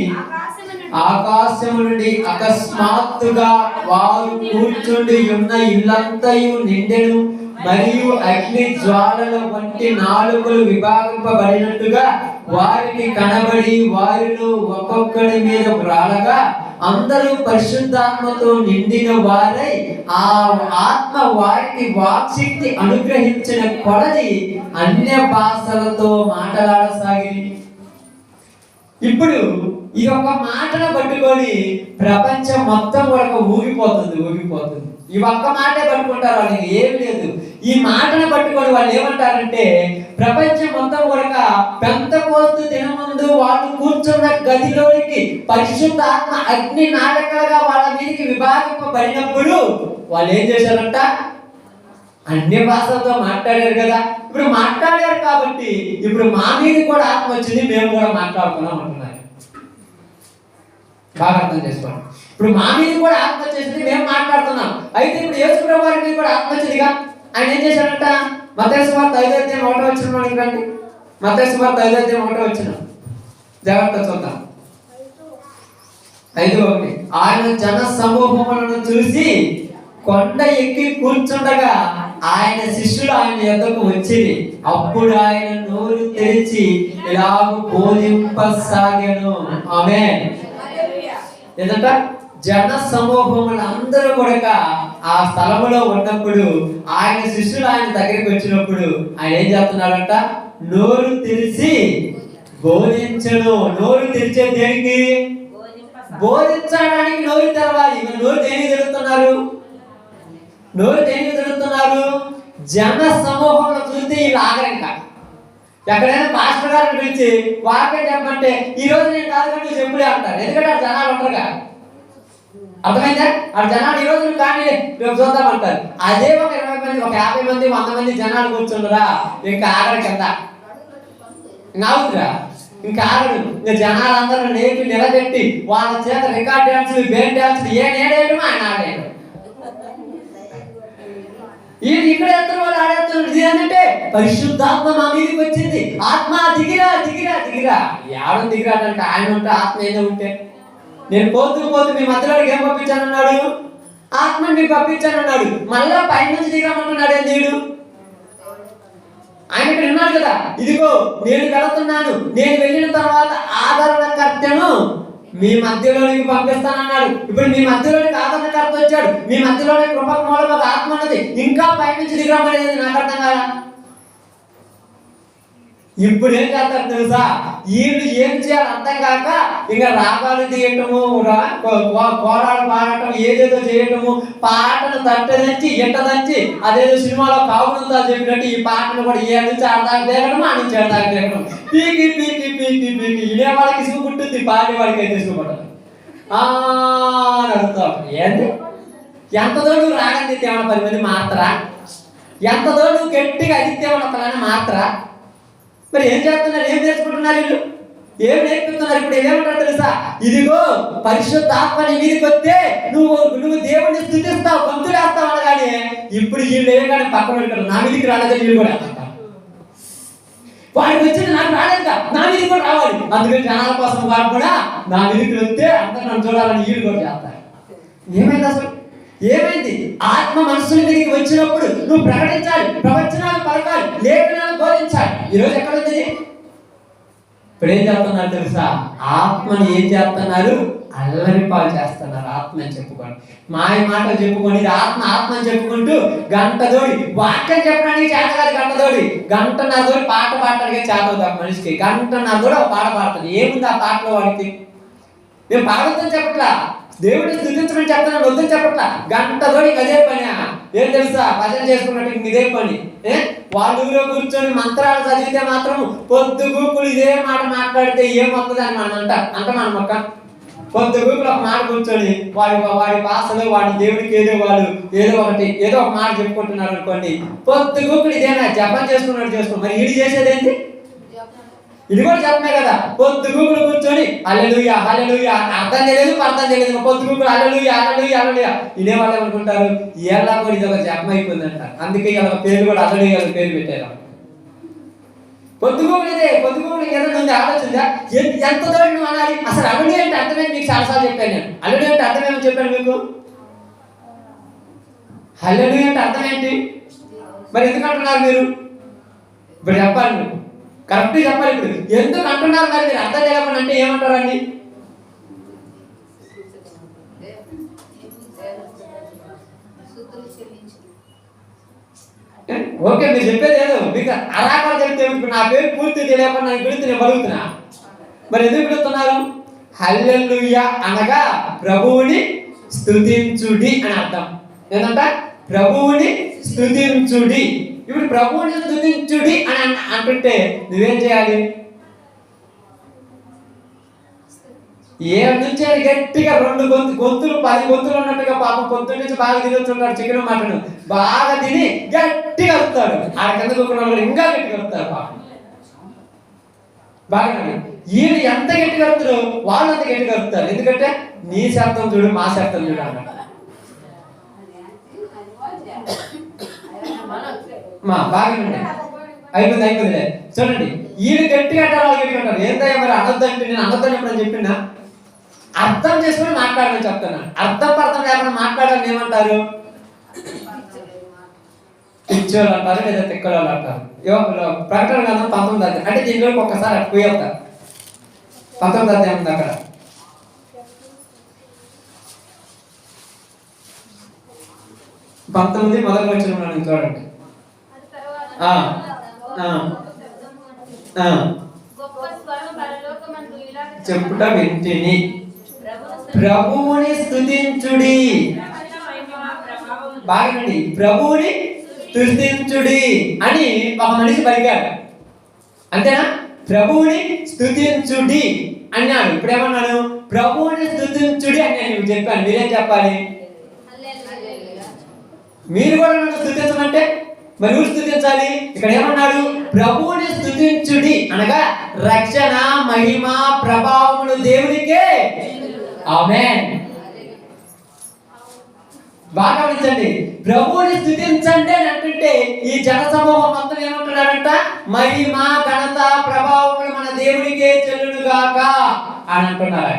ఆకాశము నుండి అకస్మాత్తుగా వారు కూర్చుండి ఉన్న ఇల్లంతయు నిండెను. మరియు అగ్ని జ్వాలల వంటి నాలుకలు విభాగింపబడినట్టుగా వారికి కనబడి వారిలో ఒక్కొక్కడి మీద రాలగా అందరూ పరిశుద్ధాత్మతో నిండిన వారై ఆ ఆత్మ వారికి వాక్శక్తి అనుగ్రహించిన కొలది అన్య భాషలతో మాట్లాడసాగి. ఇప్పుడు ఈ యొక్క మాటను పట్టుకొని ప్రపంచం మొత్తం కూడా ఊగిపోతుంది. ఈ ఒక్క మాటే పట్టుకుంటారు, వాళ్ళకి ఏమి లేదు. ఈ మాటను పట్టుకొని వాళ్ళు ఏమంటారంటే ప్రపంచం మొత్తం కూడా పెంతెకోస్తు దినమందు వాళ్ళు కూర్చున్న గదిలోనికి పరిశుద్ధ ఆత్మ అగ్ని నాటకాలుగా వాళ్ళ మీదకి విభాగింపబడినప్పుడు వాళ్ళు ఏం చేశారంట? అన్య భాషలతో మాట్లాడారు కదా. ఇప్పుడు మాట్లాడారు కాబట్టి ఇప్పుడు మా మీద కూడా ఆత్మ వచ్చింది, మేము కూడా మాట్లాడుతున్నాం అంటున్నారు. బాగా అర్థం చేసుకోండి. ఇప్పుడు మా మీద కూడా ఆత్మ వచ్చేసింది, మేము మాట్లాడుతున్నాం. అయితే ఇప్పుడు యేసు ప్రభు వారి మీద కూడా ఆత్మ వచ్చిందిగా. ఆయన ఏం చేశాడంట? మత్తయి సువార్త 5:1 మనకి రండి. మత్తయి సువార్త 5:1 జాగ్రత్త చూద్దాం. 5:1 ఆయన జన సమూహములను చూసి కొండ ఎక్కి కూర్చుండగా ఆయన శిష్యులు ఆయన యొద్దకు వచ్చింది. అప్పుడు ఆయన నోరు తెరిచి ఇలాగ బోధింపసాగెను. ఆమేన్. ఏంటంట? జన సమూహములు అందరూ కూడా ఆ స్థలములో ఉన్నప్పుడు ఆయన శిష్యులు ఆయన దగ్గరికి వచ్చినప్పుడు ఆయన ఏం చేస్తున్నాడంట? నోరు తెరిచి బోధించను. నోరు తెరిచే దేనికి? బోధించడానికి నోరు తెరవాలి. మరి నోరు దేనికి తెరుస్తున్నారు? నోరు దేనికి తెరుస్తున్నారు? జన సమూహంలో చూస్తే వీళ్ళు ఆగరంక. ఎక్కడైనా పాస్టర్ గారిని పిలిచి వాక్యం చెప్పంటే ఈ రోజు నేను కాదు కానీ చెప్పులే అంటారు. ఎందుకంటే ఆ జనాలు ఉంటారుగా. అర్థమైందా? ఆ జనాలు ఈ రోజు కానీ రేపు చూద్దామంటారు. అదే ఒక 20 మంది, ఒక 50 మంది, 100 మంది జనాలు కూర్చుండరా, ఇంకా ఆగరు కింద. అవుతురా, ఇంకా ఆగడు. ఇంకా జనాలందరూ లేపి నిలబెట్టి వాళ్ళ చేత రికార్డ్ డాన్సులు, బేన్ డాన్సులు ఏడేయడం ఆయన ఆడేయడం. ఇక్కడ ఎత్తరు, వాళ్ళు ఆడేస్తున్నారు. ఇది ఏంటంటే పరిశుద్ధాత్మ మా మీదకి వచ్చింది. ఆత్మ దిగిరా దిగిరా దిగిరా. ఎవడం దిగిరాడంటే ఆయన ఉంటే ఆత్మ ఏదో ఉంటే. నేను పోతూ మీ మధ్యలోకి ఏం పంపించానన్నాడు? ఆత్మని మీకు పంపించానన్నాడు. మళ్ళా పైనుంచి దిగమంటున్నాడు. ఏం దేవుడు? ఆయన ఇక్కడ ఉన్నాడు కదా. ఇదిగో నేను వెళుతున్నాను, నేను వెళ్ళిన తర్వాత ఆదరణకర్తను మీ మధ్యలోనికి పంపిస్తానన్నాడు. ఇప్పుడు మీ మధ్యలోనికి ఆదరణకర్త వచ్చాడు. మీ మధ్యలోని కృపకు మూలం ఒక ఆత్మ ఉన్నది. ఇంకా పైనుంచి దిగమనేది నాకు అర్థం కాదా? ఇప్పుడు ఏం చేస్తారు తెలుసా? వీళ్ళు ఏం చేయాలి అర్థం కాక ఇంకా రాగాలు తీయటము, కోరాలు పాడటం, ఏదేదో చేయటము, పాటను తట్టదంచి ఎట్టదంచి అదేదో సినిమాలో కావునంతా చెప్పినట్టు ఈ పాటను కూడా ఏ నుంచి ఆడదాకా తేగడం, ఆ నుంచి ఆడదాకా తేగడం. పీకి పీకి పీకి పీకి ఇదే వాళ్ళకి ఇసుకు పుట్టింది, పాడి వాడికి అయితే ఇసుకుపడదు అడుగుతాం. ఏంటి ఎంతదో నువ్వు రాగం తీస్తేమన్నా 10 మంది మాత్రా? ఎంతదో నువ్వు గట్టిగా అదిస్తేమన్నా ఒకళ్ళని మాత్రా? మరి ఏం చేస్తున్నారు? ఏం నేర్చుకుంటున్నారు వీళ్ళు? ఏం నేర్పిస్తున్నారు? ఇప్పుడు ఏమంటారు తెలుసా? ఇదిగో పరిశుద్ధాత్మ నీ మీదకి వస్తే నువ్వు దేవుడిని స్తుతిస్తావు, గొంతులేస్తావు అనగానే ఇప్పుడు వీళ్ళు ఏం కానీ పక్కన పెడతారు. నా మీదకి రాలేదని వీళ్ళు కూడా వేస్తారు. వాడికి వచ్చింది నాకు రాలేదుగా, నా మీదకి కూడా రావాలి. అందుకని జనాల కోసం వాడు కూడా నా మీదకి వస్తే అందరూ నన్ను చూడాలని వీళ్ళు కూడా చేస్తారు. ఏమైంది అసలు? ఏమైంది? ఆత్మ మనుషుల మీదకి వచ్చినప్పుడు నువ్వు ప్రకటించాలి, ప్రవచనాలు పలకాలి, లేఖనాలు బోధించాలి. ఈరోజు ఎక్కడ ఉంది? ఇప్పుడు ఏం చేస్తున్నారు తెలుసా? ఆత్మని ఏం చేస్తున్నారు? అల్లరి పాలు చేస్తున్నారు. ఆత్మ అని చెప్పుకోండి, మాయ మాటలు చెప్పుకొని ఆత్మ అని చెప్పుకుంటూ గంటదోడి వాక్యం చెప్పడానికి చేత కాదు. గంటన్నరదోడి పాట పాడటానికి చేత అవుతాం మనిషికి. గంటన్నరదోడి ఒక పాట పాడుతుంది. ఏముంది ఆ పాటలో వాడికి? నేను పాడొద్దని చెప్పట్లా, దేవుడిని స్తుతించమని చెప్తున్నాను, వద్దని చెప్పట్లా. గంటదోడి అదే పని. ఏం తెలుసా? భజన చేసుకున్నట్టు ఇదే పని. వాళ్ళ ఊరిలో కూర్చొని మంత్రాలు చదివితే మాత్రం పొద్దుగూకులు ఇదే మాట మాట్లాడితే ఏమొస్తుంది అని మనం అంటాం మొక్క. పొద్దుగూకులు ఒక మాట కూర్చొని వాడి భాషలో వాడి దేవుడికి ఏదో ఒక మాట చెప్పుకుంటున్నారు అనుకోండి. పొద్దుగూకులు ఇదేనా జపం చేసుకున్నట్టు మరి వీడు చేసేది ఏంటి? ఇది కూడా చెప్పమే కదా. పొద్దుగూకులు కూర్చొని హల్లెలూయా హల్లెలూయా అర్థం తెలియదు, అర్థం తెలియదు. పొద్దుగూకులు హల్లెలూయా హల్లెలూయా హల్లెలూయా ఇదే వాళ్ళు ఏమనుకుంటారు? ఎలా కూడా ఇది ఒక జపం అయిపోయిందంట. అందుకే ఇలా పేరు కూడా హల్లెలూయా పేరు పెట్టారు. పొద్దుగూకులు ఇదే. పొద్దుగూకులు ఏదైనా ఉంది ఆలోచిందా? ఎంత దూరం నువ్వు అనాలి? అసలు హల్లెలూయా అంటే అర్థమేంటి? మీకు చాలాసార్లు చెప్పాను నేను. హల్లెలూయా అంటే అర్థమేమని చెప్పాను మీకు? హల్లెలూయా అంటే అర్థం ఏంటి? మరి ఎందుకు అంటున్నారు మీరు? ఇప్పుడు చెప్పాలి, మీరు కరెక్ట్ చెప్పాలి. ఇప్పుడు ఎందుకు అంటున్నారు మరి మీరు? అర్థం చేయమని అంటే ఏమంటారండి? ఓకే, మీరు చెప్పేది ఏదో మీకు అలాగా చెప్తే నా పేరు పూర్తి తెలియకుండా నాకు పిలిస్తే నేను బలుగుతున్నా. మరి ఎందుకు పిలుస్తున్నారు? హల్లెలూయా అనగా ప్రభువుని స్తుతించుడి అని అర్థం. ఏంటంట? ప్రభువుని స్తుతించుడి. ఇప్పుడు ప్రభువుని స్తుతించుడి అని అంటుంటే నువ్వేం చేయాలి? ఏడు నుంచి ఆయన గట్టిగా గొంతులు 10 గొంతులు ఉన్నట్టుగా పాపం పొద్దున్న నుంచి బాగా తిరుగుతుంటాడు, చికెన్ మటన్ బాగా తిని గట్టిగా వస్తాడు. ఆ కింద కూర్చున్న ఇంకా గట్టిగా వస్తారు పాపం. బాగా వీళ్ళు ఎంత గట్టిగా వస్తారో వాళ్ళు అంత గట్టిగా వస్తారు. ఎందుకంటే నీ శబ్దం చూడు, మా శబ్దం చూడు అన్నమాట. బాగా అయిపోయింది. చూడండి, వీళ్ళు గట్టిగా అంటారు, వాళ్ళు గట్టిగా అంటారు. ఏంటయ్యా మరి అనొద్దంటే, నేను అనొద్దని ఎప్పుడని చెప్పినా అర్థం చేసుకుని మాట్లాడమని చెప్తున్నాను. అర్థం లేకుండా మాట్లాడాలని ఏమంటారు? పిచ్చోళ్ళు అంటారు, లేదా తిక్కలోళ్ళు అంటారు. ప్రకటన గ్రంథం 19 అంటే దీనిలోకి ఒక్కసారి అటు పోయేస్తారు. 19 ఏముంది అక్కడ? మొదటి వచ్చిన చూడండి. చెప్పుట వింటిని ప్రభువుని స్తుతించుడి. బాగండి, ప్రభువుని స్తుతించుడి అని ఒక మనిషి పలికాడు. అంతేనా? ప్రభువుని స్తుతించుడి అన్నాడు. ఇప్పుడు ఏమన్నాడు? ప్రభువుని స్తుతించుడి అని నేను చెప్పాను. మీరేం చెప్పాలి? మీరు కూడా నన్ను స్తుతించమంటే మరి నువ్వు స్తుతించాలి. ఇక్కడ ఏమన్నాడు? ప్రభువుని స్తుతించుడి అనగా రక్షణ, మహిమ, ప్రభావములు దేవునికే. ఆమేన్. బాగా గమనించండి, ప్రభువుని స్తుతించండి అని అంటుంటే ఈ జన సమూహం మొత్తం ఏమంటున్నారంట? మహిమ, ఘనత, ప్రభావములు మన దేవునికే చెల్లునుగాక అని అంటున్నారు.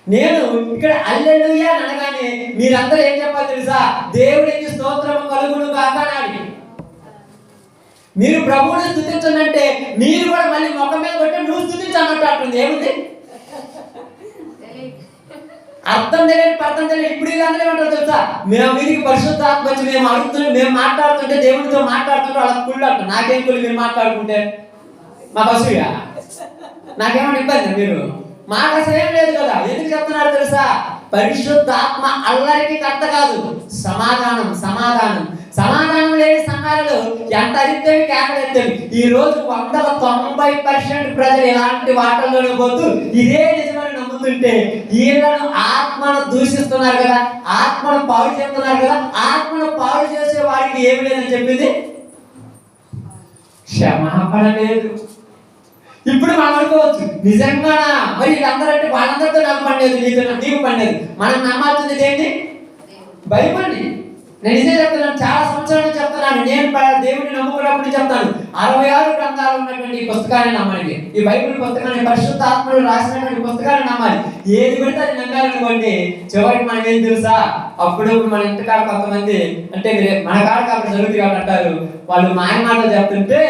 నేను ఇక్కడ హల్లెలూయా అనగానే మీరందరూ ఏం చెప్పాలి తెలుసా? దేవునికి స్తోత్రము కలుగునుగాక అని. మీరు ప్రభువుని స్తుతించండి అంటే మీరు కూడా మళ్ళీ ముఖం మీద కొట్టి నువ్వు స్తుతించన్నట్టు అంటుంది. ఏముంది? అర్థం తెలియదు. ఇప్పుడు వీళ్ళందరూ ఏమంటారు తెలుసా? మేము మీదికి పరిశుద్ధాత్మ వచ్చి మేము మాట్లాడుతుంటే, దేవుడితో మాట్లాడుతుంటే వాళ్ళకి కుళ్ళు అంట. నాకేం కుళ్ళు మీరు మాట్లాడుకుంటే? మా బస్సుగా నాకేమన్నా ఇబ్బంది? మీరు మాట అసలు ఏం లేదు కదా. ఎందుకు చెప్తున్నారు తెలుసా? పరిశుద్ధాత్మ అల్లరికి కర్త కాదు, సమాధానం లేని సంఘాలలో ఎంత అరిద్దేవి కేకలెత్తేవి. ఈ రోజు 90% ప్రజలు ఇలాంటి వాటల్లోనే పోతూ ఇదే నిజమని నమ్ముతుంటే వీళ్ళను ఆత్మను దూషిస్తున్నారు కదా, ఆత్మను పాడు చేస్తున్నారు కదా. ఆత్మను పాడు చేసే వాడికి ఏమి లేదని చెప్పింది? క్షమాపణ లేదు. ఇప్పుడు మనం అనుకోవచ్చు, నిజంగానా మరి వీళ్ళందరూ అంటే వాళ్ళందరితో నాకు పండేది, నీకు పండేది. మనం నమ్మాల్సింది ఏంటి? బైబిల్ని. నేను నిజం చెప్తున్నాను, చాలా సంవత్సరాలు చెప్తున్నాను. నేను దేవుడిని నమ్ముకున్నప్పుడు చెప్తాను, 66 గ్రంథాలు ఉన్నటువంటి ఈ పుస్తకాన్ని నమ్మాలి. ఈ బైబిల్ పుస్తకాన్ని, పరిశుద్ధ ఆత్మలు రాసినటువంటి పుస్తకాన్ని నమ్మాలి. ఏది పెడితే అది నమ్మాలనుకోండి, చివరికి మనం ఏం తెలుసా? అప్పుడు మన ఇంటికాడ కొంతమంది అంటే మన కాడ కాబట్టి జరుగుతుంది కాబట్టి అంటారు, వాళ్ళు మాయ మాటలు చెప్తుంటే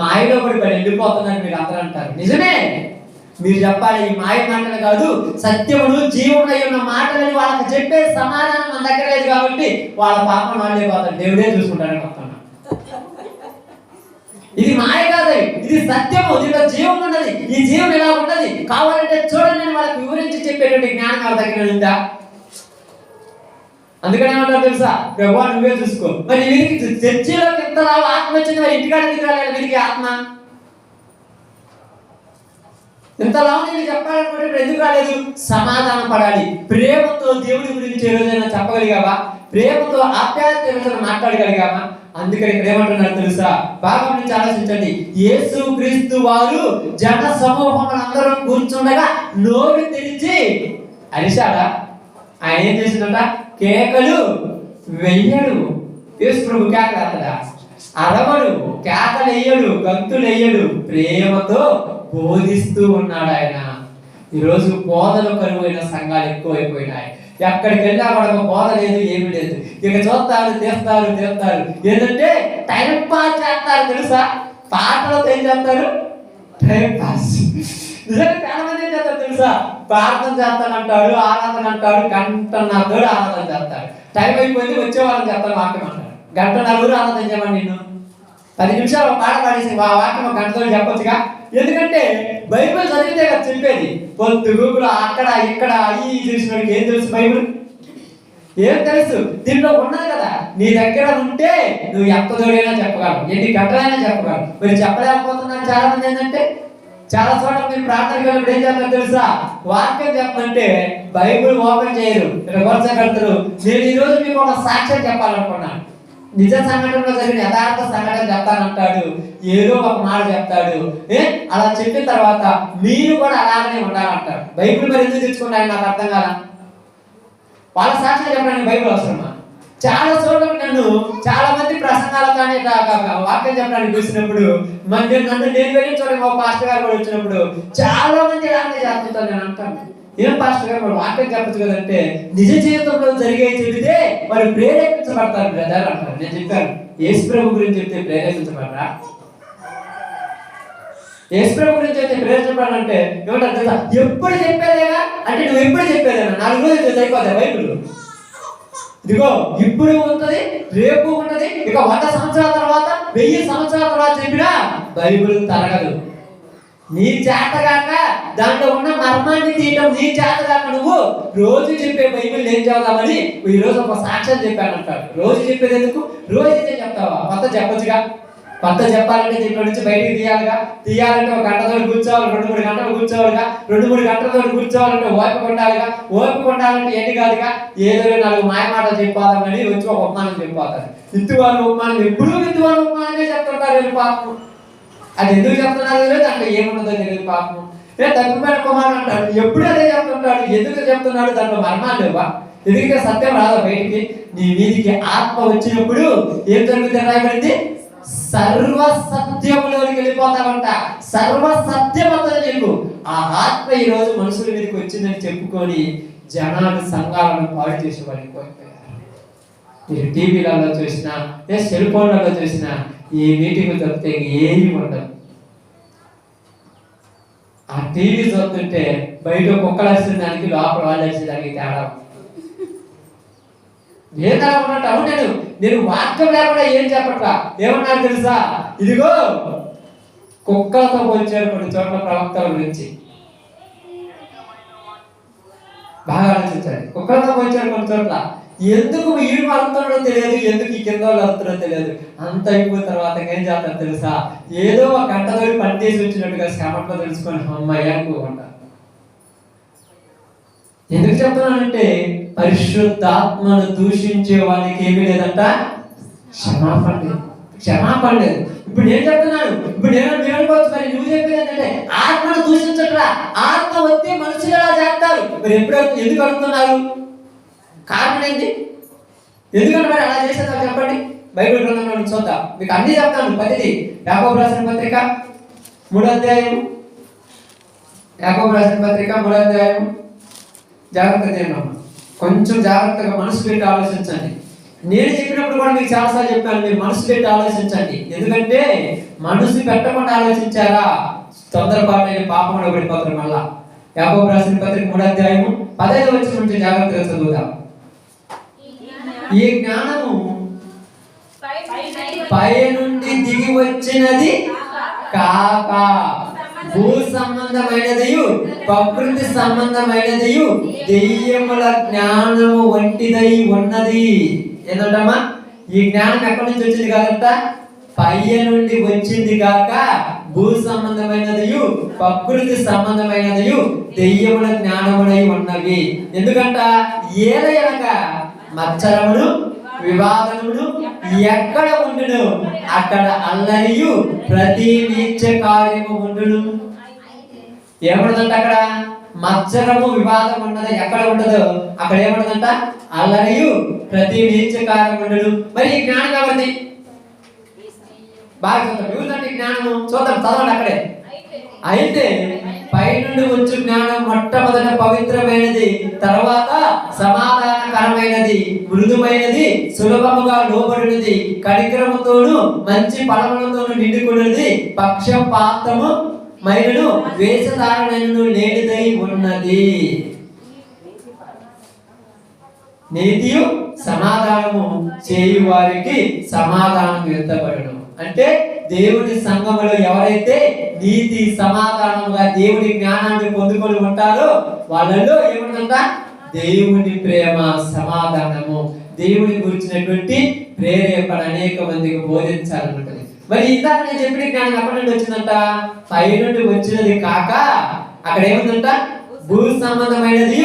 మాయలో పడి వెళ్ళిపోతుందని మీరు అందరూ అంటారు. నిజమే, మీరు చెప్పాలి ఈ మాయ మాటలు కాదు, సత్యమును జీవమునై ఉన్న మాటలని వాళ్ళకి చెప్పే సమాధానం మన దగ్గర లేదు కాబట్టి వాళ్ళ పాపం వాళ్ళే పోతారు, దేవుడే చూసుకుంటారని చెప్తున్నా. ఇది మాయ కాదు, ఇది సత్యము. దీంట్లో జీవం ఉన్నది. ఈ జీవం ఎలా ఉన్నది కావాలంటే చూడండి అని వాళ్ళకి వివరించి చెప్పేటువంటి జ్ఞానం వాళ్ళ దగ్గర ఉందా? అందుకని ఏమంటారు తెలుసా? ప్రభువా నువ్వే చూసుకో. మరి వీరికి చర్చిలోకి ఇంతలా ఆత్మ వచ్చింది, మరి ఇంటికాడ ఎందుకు రాలేదు వీరికి ఆత్మ? ఇంతలా నేను చెప్పాలనుకుంటే ఇప్పుడు ఎందుకు రాలేదు? సమాధానం పడాలి. ప్రేమతో దేవుడి గురించి ఏ రోజైనా చెప్పగలిగావా? ప్రేమతో ఆప్యాయత మాట్లాడగలిగావా? అందుకని ఇక్కడ ఏమంటున్నారు తెలుసా? బాగా నుంచి ఆలోచించండి. యేసు క్రీస్తు వారు జన సమూహం అందరూ కూర్చుండగా నోరు తెరిచి అరిశాడా? ఆయన ఏం చేసిందట? కేకలు వెయ్యడు. యేసు ప్రభు కేకలు అరవడు, కేకలు వేయడు, గంతులు వేయడు, ప్రేమతో బోధిస్తూ ఉన్నాడు ఆయన. ఈరోజు బోధలు కరువైన సంఘాలు ఎక్కువైపోయినాయి. ఎక్కడికి వెళ్ళా కూడా బోధ లేదు, ఏమీ లేదు. ఇక చూస్తారు, తీస్తారు. ఏంటంటే టైం పాస్ చేస్తారు తెలుసా? పాటలతో ఏం చేస్తారు? Time pass. నిజంగా చాలా మంది ఏం చేస్తారు తెలుసా? ప్రార్థన చేస్తానంటాడు, ఆరాధన అంటాడు, గంటన్నర ఆరాధన చేస్తాడు. టైం అయిపోయింది, వచ్చే వాళ్ళని చేస్తాను వాక్యం అంటాడు. 1.5 ఆరాధన చేయమని నిన్ను 10 నిమిషాలు పాట పాడేసి ఆ వాక్యం 1 గంటతో చెప్పొచ్చుగా. ఎందుకంటే బైబిల్ చదివితే కదా చెప్పేది. పొద్దు గూగులు అక్కడ ఇక్కడ ఈ చూసినోడికి ఏం తెలుసు? బైబిల్ ఏం తెలుసు? దీంట్లో ఉన్నది కదా. నీ దగ్గర ఉంటే నువ్వు ఎంత దూరైనా చెప్పగలవు, ఎన్ని గంటలైనా చెప్పగలవు. మరి చెప్పలేకపోతున్నారు చాలా మంది. ఏంటంటే చాలా చోట్ల మీరు ప్రార్థనకి వెళ్ళినప్పుడు ఏం చేస్తారు తెలుసా? వాక్యం చెప్పమంటే బైబిల్ ఓపెన్ చేయరు, ఇక్కడ వరుస కడతారు. నేను ఈ రోజు మీకు ఒక సాక్ష్యం చెప్పాలనుకున్నాను. నిజ సంఘటనలో జరిగిన యథార్థ సంఘటన చెప్తానంటాడు, ఏదో ఒక మాట చెప్తాడు. అలా చెప్పిన తర్వాత మీరు కూడా అలాగనే ఉండాలంటాడు. బైబిల్ మరి ఎందుకు తెచ్చుకున్నారని నాకు అర్థం కాదా? వాళ్ళ సాక్ష్యం చెప్పడానికి బైబిల్ అవసరమా? చాలా చోట్ల నన్ను చాలా మంది ప్రసంగాలు కానీ వాక్యం చెప్పడానికి చూసినప్పుడు నన్ను నేను వెళ్ళిన చోట మా పాస్టర్ గారు కూడా వచ్చినప్పుడు చాలా మంది ఇలానే చేస్తుంటారు. నేను అంటాను, ఏం పాస్టర్ గారు వాడు వాక్యం చెప్పచ్చు కదంటే, నిజ జీవితంలో జరిగే చెబితే వారు ప్రేరేపించబడతారు బ్రదర్ అంటారు. నేను చెప్పాను, యేసు ప్రభు గురించి చెప్తే ప్రేరేపించబడరా? యేసు ప్రభు గురించి అయితే ప్రేరేపించబడాలంటే ఏమంటారు తెలుసా? ఎప్పుడు చెప్పేదేగా అంటే నువ్వు ఎప్పుడు చెప్పేదేనా? 4 రోజులు అయిపోతాయి బైబిల్. ఇదిగో ఇప్పుడు ఉంటది, రేపు ఉంటది, ఇక 100 సంవత్సరాల తర్వాత 1000 సంవత్సరాల తర్వాత చెప్పినా బైబిల్ తరగదు. నీ చేతగాక దాంట్లో ఉన్న మర్మాన్ని తీయటం నీ చేతగాక నువ్వు రోజు చెప్పే బైబిల్ ఏం చదువుదామని ఈ రోజు ఒక సాక్ష్యం చెప్పానంటాడు. రోజు చెప్పేది ఎందుకు? రోజు ఇదే చెప్తావా? కొత్త చెప్పొచ్చుగా. కొత్త చెప్పాలంటే దీంట్లో నుంచి బయటికి తీయాలంటే ఒక గంటతో కూర్చోవాలి, 2-3 గంటలు కూర్చోవాలిగా. 2-3 గంటలతో కూర్చోవాలంటే ఓపిక ఉండాలిగా. ఓపిక ఉండాలంటే ఎన్ని కాదుగా, ఏదో 4 మాయమాటలు చెప్పాలని వచ్చి ఒక ఉపమానం చెప్పిపోతారు. విత్తువారి ఉపమానం ఎప్పుడూ విత్తువారి ఉపమానమే చెప్తుంటారు వీళ్ళు పాపం. అది ఎందుకు చెప్తున్నారు లేదు, దాంట్లో ఏమున్నదో తెలియదు పాపం. తప్పిపోయిన కుమారుడు అంటాడు, ఎప్పుడు అదే చెప్తుంటాడు. ఎందుకు చెప్తున్నాడు? దాంట్లో మర్మాలు లేవా? ఎందుకంటే సత్యం రాదా బయటికి? నీ మీదికి ఆత్మ వచ్చినప్పుడు ఏం జరుగుతుంది రాయబడింది? సర్వ సత్యములోకి వెళ్ళిపోతామంట. సర్వ సత్యం అవుతుంది నీకు. ఆ ఆత్మ ఈ రోజు మనుషుల మీదకి వచ్చిందని చెప్పుకొని జనాలు సంఘాలను పాడు చేసేవాడిని కోల్పోయారు. మీరు టీవీలలో చూసినా, సెల్ ఫోన్లలో చూసినా ఈ మీటింగ్ తప్పితే ఏమీ ఉండదు. ఆ టీవీ చూస్తుంటే బయట కుక్కలు వేసిన దానికి లోపల వాళ్ళు వేసే దానికి తేడా ఏదా ఉన్నట్టు. అవును, నేను వాక్యం లేకుండా ఏం చెప్పట్లా. ఏమన్నారు తెలుసా? ఇదిగో కుక్కలతో పోల్చారు కొన్ని చోట్ల ప్రవక్తల గురించి. బాగా ఆలోచించారు. కుక్కలతో పోల్చారు కొన్ని చోట్ల. ఎందుకు వీడు అరుతున్నాడో తెలియదు, ఎందుకు ఈ కింద వాళ్ళు అరుతున్నాడో తెలియదు. అంత అయిపోయిన తర్వాత ఏం చేస్తారు తెలుసా? ఏదో ఒక గంటతో పని చేసి వచ్చినట్టుగా శ్రమట్లో తెలుసుకొని అమ్మాయి అనుకోమంటారు. ఎందుకు చెప్తున్నానంటే పరిశుద్ధాత్మను దూషించే వానికి ఏమీ లేదంట, క్షమాపణ లేదు. ఇప్పుడు నేను చెప్తున్నాను, ఇప్పుడు నేను అనుకోవచ్చు, మరి నువ్వు చెప్పేది ఏంటంటే ఆత్మను దూషించట్లా. ఆత్మ వస్తే మనుషులు ఎలా చేస్తారు? మరి ఎందుకు అడుగుతున్నారు? కారణం ఏంటి? ఎందుకంటే మరి అలా చేసేదా చెప్పండి. బైబిల్ గ్రంథంలో చూద్దాం, మీకు అన్ని చెప్తాను. 10 యాకోబు రాసిన పత్రిక 3వ అధ్యాయం. యాకోబు రాసిన పత్రిక 3వ అధ్యాయం. జాగ్రత్తగా తిన్నాము, కొంచెం జాగ్రత్తగా మనసు పెట్టి ఆలోచించండి. నేను చెప్పినప్పుడు కూడా మీకు చాలాసార్లు చెప్పాను, మీరు మనసు పెట్టి ఆలోచించండి. ఎందుకంటే మనసు పెట్టకుండా ఆలోచించారా తొందరపాటు పాపంలో పడిపోతారు. మళ్ళా యాకోబు రాసిన పత్రిక 3వ అధ్యాయము 15వ వచనం నుంచి జాగ్రత్తగా చదువుదాం. ఈ జ్ఞానము పై నుండి దిగి వచ్చినది కాక భూ సంబంధమైనదియు ప్రకృతి సంబంధమైనదియు దెయ్యముల జ్ఞానము వంటిదై ఉన్నది. ఏంటమ్మా? ఈ జ్ఞానం ఎక్కడి నుంచి వచ్చింది కాదంట, పై నుండి వచ్చింది కాక భూ సంబంధమైనదియు ప్రకృతి సంబంధమైనదియు దెయ్యముల జ్ఞానములై ఉన్నవి. ఎందుకంట ఏదైనా మత్సరమును వివాదమును ఎక్కడ ఉండును అక్కడ అల్లరియు ప్రతి నీచ కార్యము ఉండును. ఏముండదంట అక్కడ? మత్సరము వివాదం ఉన్నది ఎక్కడ ఉండదు అక్కడ ఏముండదంట? అల్లరియు ప్రతి నీచ కార్యము ఉండును. మరి ఈ జ్ఞానం ఎవరిది? బాగా చూద్దాం. ఎవరిదంటే జ్ఞానము? చూద్దాం, చదవండి అక్కడే. అయితే పై నుండి వచ్చు జ్ఞానం మొట్టమొదట పవిత్రమైనది, తర్వాత సమాధానకరమైనది, మృదుమైనది, సులభముగా లోబడినది, కనికరముతోను మంచి ఫలములతోను నిండుకున్నది, పక్షపాతము మైనను వేషధారణను లేనిదై ఉన్నది. నీతియు సమాధానము చేయు వారికి సమాధానం ఎత్తబడును. అంటే దేవుని సంఘములో ఎవరైతే నీతి సమాధానముగా దేవుని జ్ఞానాన్ని పొందుకొని ఉంటారో వాళ్ళలో ఏముందంట? దేవుని ప్రేమ, సమాధానము, దేవుని గురించినటువంటి ప్రేరేపణ అనేక మందికి బోధించాలనుంటది. మరి ఇందాక నేను చెప్పిన జ్ఞానం ఎక్కడి నుండి వచ్చిందంట? పై నుండి వచ్చినది కాక అక్కడ ఏముందంట? భూ సంబంధమైనది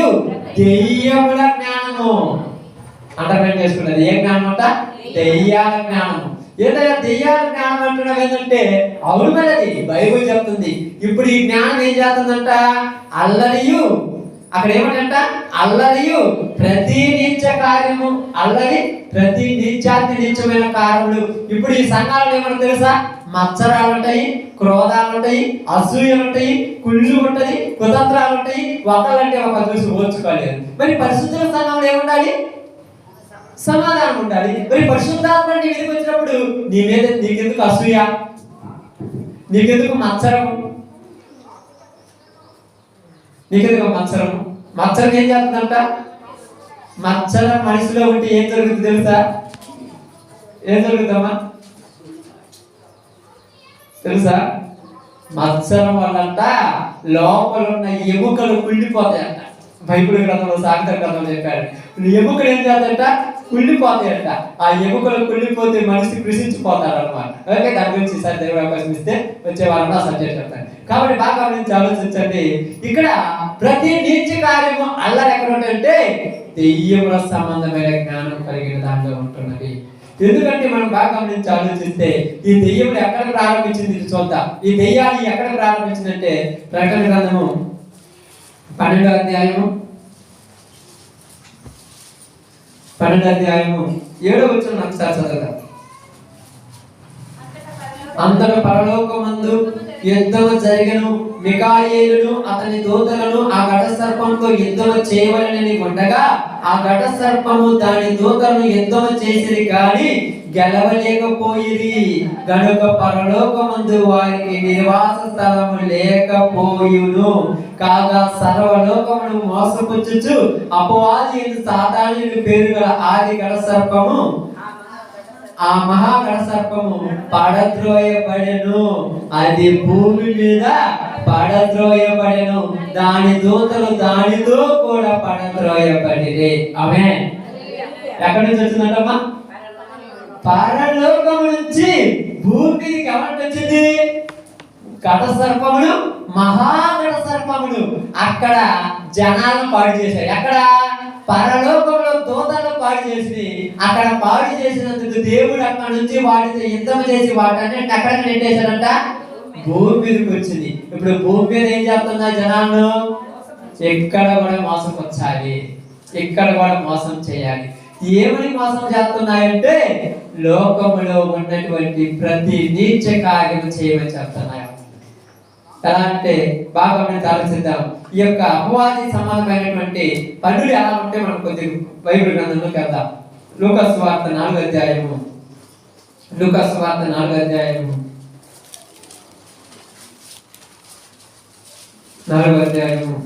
దెయ్యముల జ్ఞానము. అండర్లైన్ చేసుకున్నది. ఏ జ్ఞానం అంట? దెయ్యాల జ్ఞానము. ఏదైనా దెయ్యాల జ్ఞానం అంటున్నాం ఏంటంటే అవును మరి అది బైబిల్ చెప్తుంది. ఇప్పుడు ఈ జ్ఞానం ఏం చేస్తుందంట? అల్లరియు, అక్కడ ఏమంటంట? అల్లరియు ప్రతి నీచ కార్యము, అల్లరి ప్రతి నీచాతి నీచమైన కార్యములు. ఇప్పుడు ఈ సంఘాలు ఏమన్నా తెలుసా? మత్సరాలు ఉంటాయి, క్రోధాలు ఉంటాయి, అసూయలు ఉంటాయి, కుళ్ళు ఉంటది, కుతంత్రాలు ఉంటాయి, ఒకళ్ళంటే ఒక చూసి ఓర్చుకోలేదు. మరి పరిశుద్ధుల సంఘంలో ఏముండాలి? సమాధానం ఉండాలి. మరి పరిశుద్ధాత్మ నీ మీదకి వచ్చినప్పుడు నీ మీద నీకెందుకు అసూయ, నీకెందుకు మత్సరము, నీకెందుకు మత్సరము? మత్సరం ఏం చేస్తుందంట? మత్సరం మనిషిలో ఉంటే ఏం జరుగుతుంది తెలుసా? ఏం జరుగుతుందమ్మా తెలుసా? మత్సరం వల్లంట లోపల ఉన్న ఎముకలు కుళ్ళిపోతాయంట. బైబిల్ గ్రంథంలో సాగిత గ్రంథంలో చెప్పాడు. ఎముకలు ఏం చేస్తాయంట? కుళ్ళిపోతాయంట. ఆ ఎముకలు కుళ్ళిపోతే మనిషి కృషించిపోతారు అనమాట. ఓకే, దాని గురించి ఈసారి దేవుడు అవకాశం ఇస్తే వచ్చే వారంలో సబ్జెక్ట్ చెప్తాను. కాబట్టి బాగా గమనించి ఆలోచించండి. ఇక్కడ ప్రతి నీచ కార్యము అల్లరి ఎక్కడ ఉంటాయంటే దెయ్యముల సంబంధమైన జ్ఞానం కలిగిన దాంట్లో ఉంటున్నది. ఎందుకంటే మనం బాగా గమనించి ఆలోచిస్తే ఈ దెయ్యములు ఎక్కడ ప్రారంభించింది చూద్దాం. ఈ దెయ్యాన్ని ఎక్కడ ప్రారంభించిందంటే ప్రకటన గ్రంథము 12వ అధ్యాయము 7వ వచనం ఒకసారి చదువుదాం. అంతట పరలోకమందు యుద్ధము జరిగెను. మిఖాయేలును అతని దూతలను ఆ ఘట సర్పంతో యుద్ధము చేయవలెనని ఉండగా ఆ ఘట సర్పము దాని దూతలను యుద్ధము చేసిరి కానీ గెలవలేకపోయిరి. గనుక పరలోకమందు వారికి నివాస స్థలము లేకపోయును. కాగా సర్వలోకమును మోసపుచ్చుచు అపవాది సాతానుని పేరు గల ఆది ఘట సర్పము, ఆ మహాగణ సర్పము పడద్రోయబడెను. అది భూమి మీద పడద్రోయబడెను. దాని దూతలు దానితో కూడా పడద్రోయబడిరే. ఆమేన్. ఎక్కడి నుంచి వచ్చిందంటమ్మా? పరలోకము నుంచి భూమికి ఎవరికి వచ్చింది? ఘట సర్పములు, మహాగణ సర్పములు. అక్కడ జనాలను పాడు చేశారు. ఎక్కడ? పరలోకంలో దూతలను పాడు చేసి అక్కడ పాడు చేసినందుకు దేవుడు అక్కడ నుంచి వాటితో యుద్ధం చేసి వాటన్ని ఎక్కడ నెట్టేశాడంట? భూమి మీదకి వచ్చింది. ఇప్పుడు భూమి మీద ఏం చేస్తున్నా జనాలను? ఎక్కడ కూడా మోసపరచాలి, ఎక్కడ కూడా మోసం చేయాలి. ఏమని మోసం చేస్తున్నాయంటే లోకములో ఉన్నటువంటి ప్రతి నీచ కార్యం చేయమని చెప్తున్నాయి. ఎలా అంటే బాగా మనం ఆలోచిద్దాం. ఈ యొక్క అపవాది సమానమైనటువంటి పనులు ఎలా ఉంటే మనం కొద్ది బైబిల్ గ్రంథంలోకి వెళ్దాం. లూకా సువార్త 4వ అధ్యాయము, లూకా సువార్త 4వ అధ్యాయము 4వ అధ్యాయము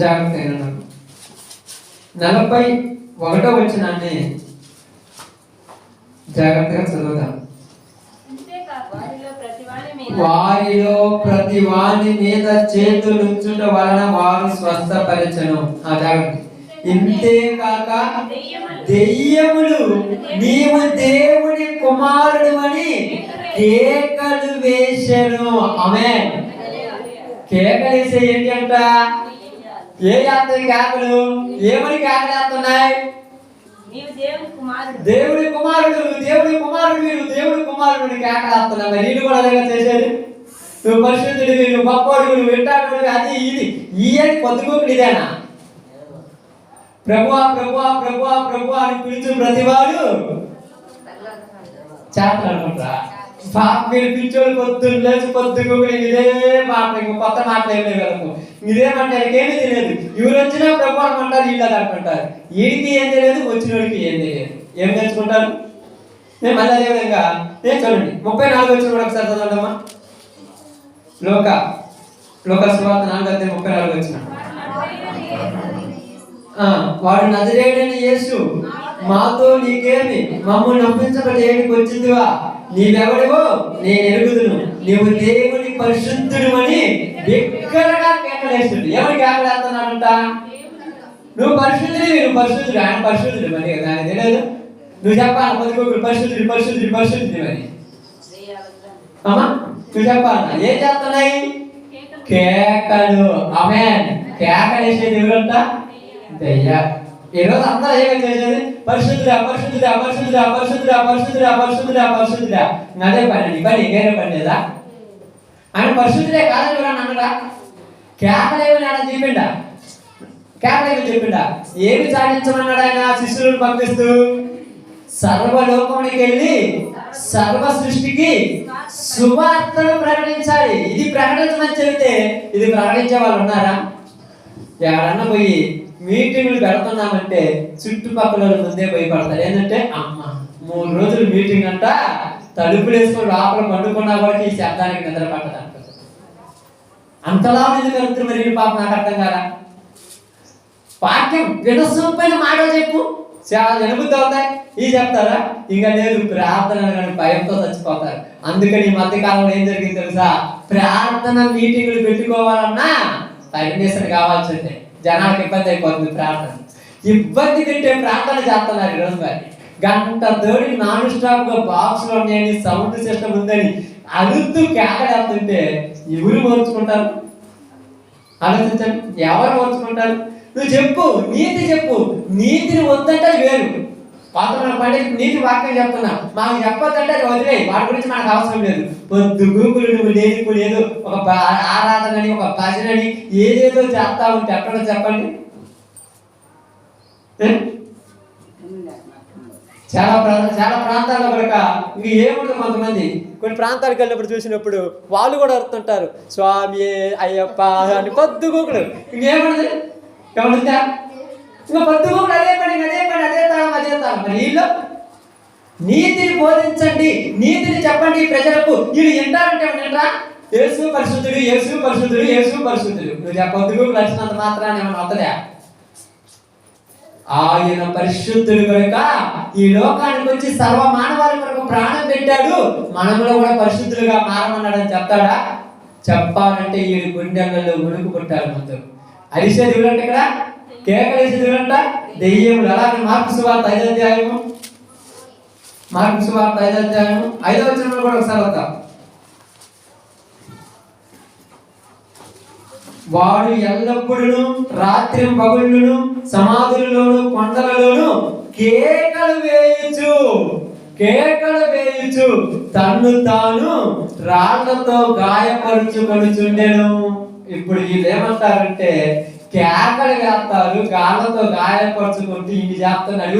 జాగ్రత్తగా 41వ వచనాన్ని జాగ్రత్తగా చదువుదాం. వారిలో ప్రతి వాని మీద చేతులుంచుట వలన వారు స్వస్థపరచను. ఇంతే కాక దెయ్యములు నీవు దేవుని కుమారుడు అని కేకలు వేసెను. ఆమేన్. కేకలు వేసే ఏంటి అంట? ఏ జాతర కేకలు? ఏమని కేకలు వేస్తున్నాయి? దేవుడి కుమారుడు, దేవుడి కుమారుడు, మీరు దేవుడి కుమారుడు కేకలేస్తున్నావు. నేను కూడా అదే చేసేది. నువ్వు పరిశుద్ధుడివి, నువ్వు గొప్పవాడు, నువ్వు వింటాడు, అది ఇది ఈ అని పొద్దుకోకుడు ఇదేనా? ప్రభువా ప్రభువా ప్రభువా ప్రభువా అని పిలిచి ప్రతివాడు చేతలు అనుకుంటా. మీరు పిలిచోడు పొద్దున్న లేచి పొద్దుకోకుడు ఇదే మాట, ఇంకో కొత్త మాటలు ఏం లేవు. ఇదేమంటారు? ఏమీ తెలియదు. ఇవి వచ్చినా ప్రభు అనుకుంటారు, వీళ్ళు అది అంటుంటారు. వీడికి ఏం తెలియదు, వచ్చినోడికి ఏం తెలియదు. ఏం నేర్చుకుంటారు? నేను మళ్ళీ అదే విధంగా నేను చూడండి 34 వచ్చిన కూడా ఒకసారి చదవండమ్మా. లోక సువార్త 4:34 వచ్చిన. వాడు నజరేయుడైన యేసు మాతో నీకేమి, మమ్మల్ని నొప్పించబడి ఏడికి వచ్చిందివా? నీవెవడివో నేను ఎరుగుదును, నీవు దేవుని పరిశుద్ధుడు అని బిగ్గరగా కేకలేస్తుంది. ఎవరు కేకలేస్తున్నాడంట? నువ్వు పరిశుద్ధుడి, నువ్వు పరిశుద్ధుడు, ఆయన పరిశుద్ధుడు. మరి దాని తెలియదు. నువ్వు చెప్పాలి పొద్దుగూకులు పరిశుద్ధుడు పరిశుద్ధుడు పరిశుద్ధుడు అని. అమ్మా నువ్వు చెప్పాలి. ఏం చేస్తున్నాయి? కేకలు. ఆమేన్. కేకలు వేసేది ఎవరంట? దెయ్యాలు. ఈరోజు అందరూ ఏమేమి చేసేది? పరిశుద్ధుడా పరిశుద్ధుడా పరిశుద్ధుడా పరిశుద్ధుడా పరిశుద్ధుడా పరిశుద్ధుడా పరిశుద్ధుడా. అదే పని పని ఇంకేనే పని లేదా? ఆయన పరిశుద్ధుడే కాదని ఎవరన్నా అన్నడా? కేకలేమని ఆయన చెప్పిండా? కేకలేమని చెప్పిండా? ఏమి సాధించమన్నాడు ఆయన శిష్యులను పంపిస్తూ? సర్వలోకానికి వెళ్ళి సర్వ సృష్టికి సువార్తను ప్రకటించాలి. ఇది ప్రకటించమని చెబితే ఇది ప్రకటించే వాళ్ళు ఉన్నారా? ఎవరన్నా పోయి మీటింగ్లు పెడుతున్నామంటే చుట్టుపక్కల ముందే భయపడతారు. ఏంటంటే అమ్మ 3 రోజులు మీటింగ్ అంట, తలుపులు వేసుకొని లోపల పండుకున్నా కూడా ఈ శబ్దానికి నిద్ర పట్టదు అంట. అంతలా ఎందుకు కలుగుతుంది మరి? పాప నాకు అర్థం కాదా? వాక్యం వినసొంపైన మాటలు చెప్పు, చాలా వినబుద్ధి అవుతాయి. ఇవి చెప్తారా? ఇంకా లేదు ప్రార్థన కానీ భయంతో చచ్చిపోతారు. అందుకని ఈ మధ్య కాలంలో ఏం జరిగింది తెలుసా? ప్రార్థన మీటింగ్లు పెట్టుకోవాలన్నా పర్మిషన్ కావాల్సిందే. జనాలకు ఇబ్బంది అయిపోతుంది. ప్రార్థన ఇబ్బంది కంటే ప్రార్థన చేస్తున్నారు ఈరోజు. మరి గంట తోడి నాన్ స్టాప్ గా బాక్స్లో ఉన్నాయని, సౌండ్ సిస్టమ్ ఉందని అరుస్తూ కేకలేస్తుంటే ఎవరు ఓర్చుకుంటారు? ఆలోచించండి, ఎవరు ఓర్చుకుంటారు? నువ్వు చెప్పు, నీతి చెప్పు. నీతిని వద్దంటే వేరు. కొంతమంది పండిత నీతి వాక్యం చెప్తున్నా, మాకు చెప్పొద్దంటే అది వదిలే, వాటి గురించి మనకు అవసరం లేదు. పొద్దు గూగులు నువ్వు లేదు లేదు ఒక ఆరాధనని ఒక భజనని ఏదేదో చేస్తా ఉంటే ఎక్కడ చెప్పండి? చాలా ప్రాంతాల్లో కనుక ఇంక ఏముండదు. కొంతమంది కొన్ని ప్రాంతాలకు వెళ్ళినప్పుడు చూసినప్పుడు వాళ్ళు కూడా అరుతుంటారు, స్వామి అయ్యప్ప అని పొద్దు గూకులు. ఇంకేముండదు? ఏమనుందా? ఇంకా పొద్దు గూకులు అదే పని అదే పని అదే తాళం అదే తాళం. మరి వీళ్ళు నీతిని బోధించండి, నీతిని చెప్పండి ప్రజలకు. వీళ్ళు వింటారంటే వింటారా? యేసు పరిశుద్ధుడు యేసు పరిశుద్ధుడు యేసు పరిశుద్ధుడు. నువ్వు పొద్దు గూకులు వచ్చినంత మాత్రాన్ని ఏమన్నా అవుతుందా? ఆయన పరిశుద్ధుడు కనుక ఈ లోకానికి వచ్చి సర్వ మానవాళి వరకు ప్రాణం పెట్టాడు. మనములో కూడా పరిశుద్ధులుగా మారమన్నాడని చెప్తాడా? చెప్పాలంటే ఈ గుండెలలో ఉడుకు పుట్టాలి. ముందు అరిసే దేవుడంటే ఇక్కడ కేకలేసే దేవుడంట దెయ్యములు. అలాగే మార్కు సువార్త 5వ అధ్యాయము, మార్కు సువార్త 5వ అధ్యాయము 5వ వచనంలో కూడా ఒకసారి వద్దాం. వాడు ఎల్లప్పుడూ రాత్రి పగుళ్ళను సమాధులలోను కొండలలోను కేకలు వేయుచు తన్ను తాను రాళ్లతో గాయపరుచుకొనుచుండెను. ఇప్పుడు వీళ్ళు ఏమంటారంటే కేకలు వేస్తారు, గాళ్ళతో గాయపరుచుకుంటూ ఇన్ని చేస్తున్నాడు.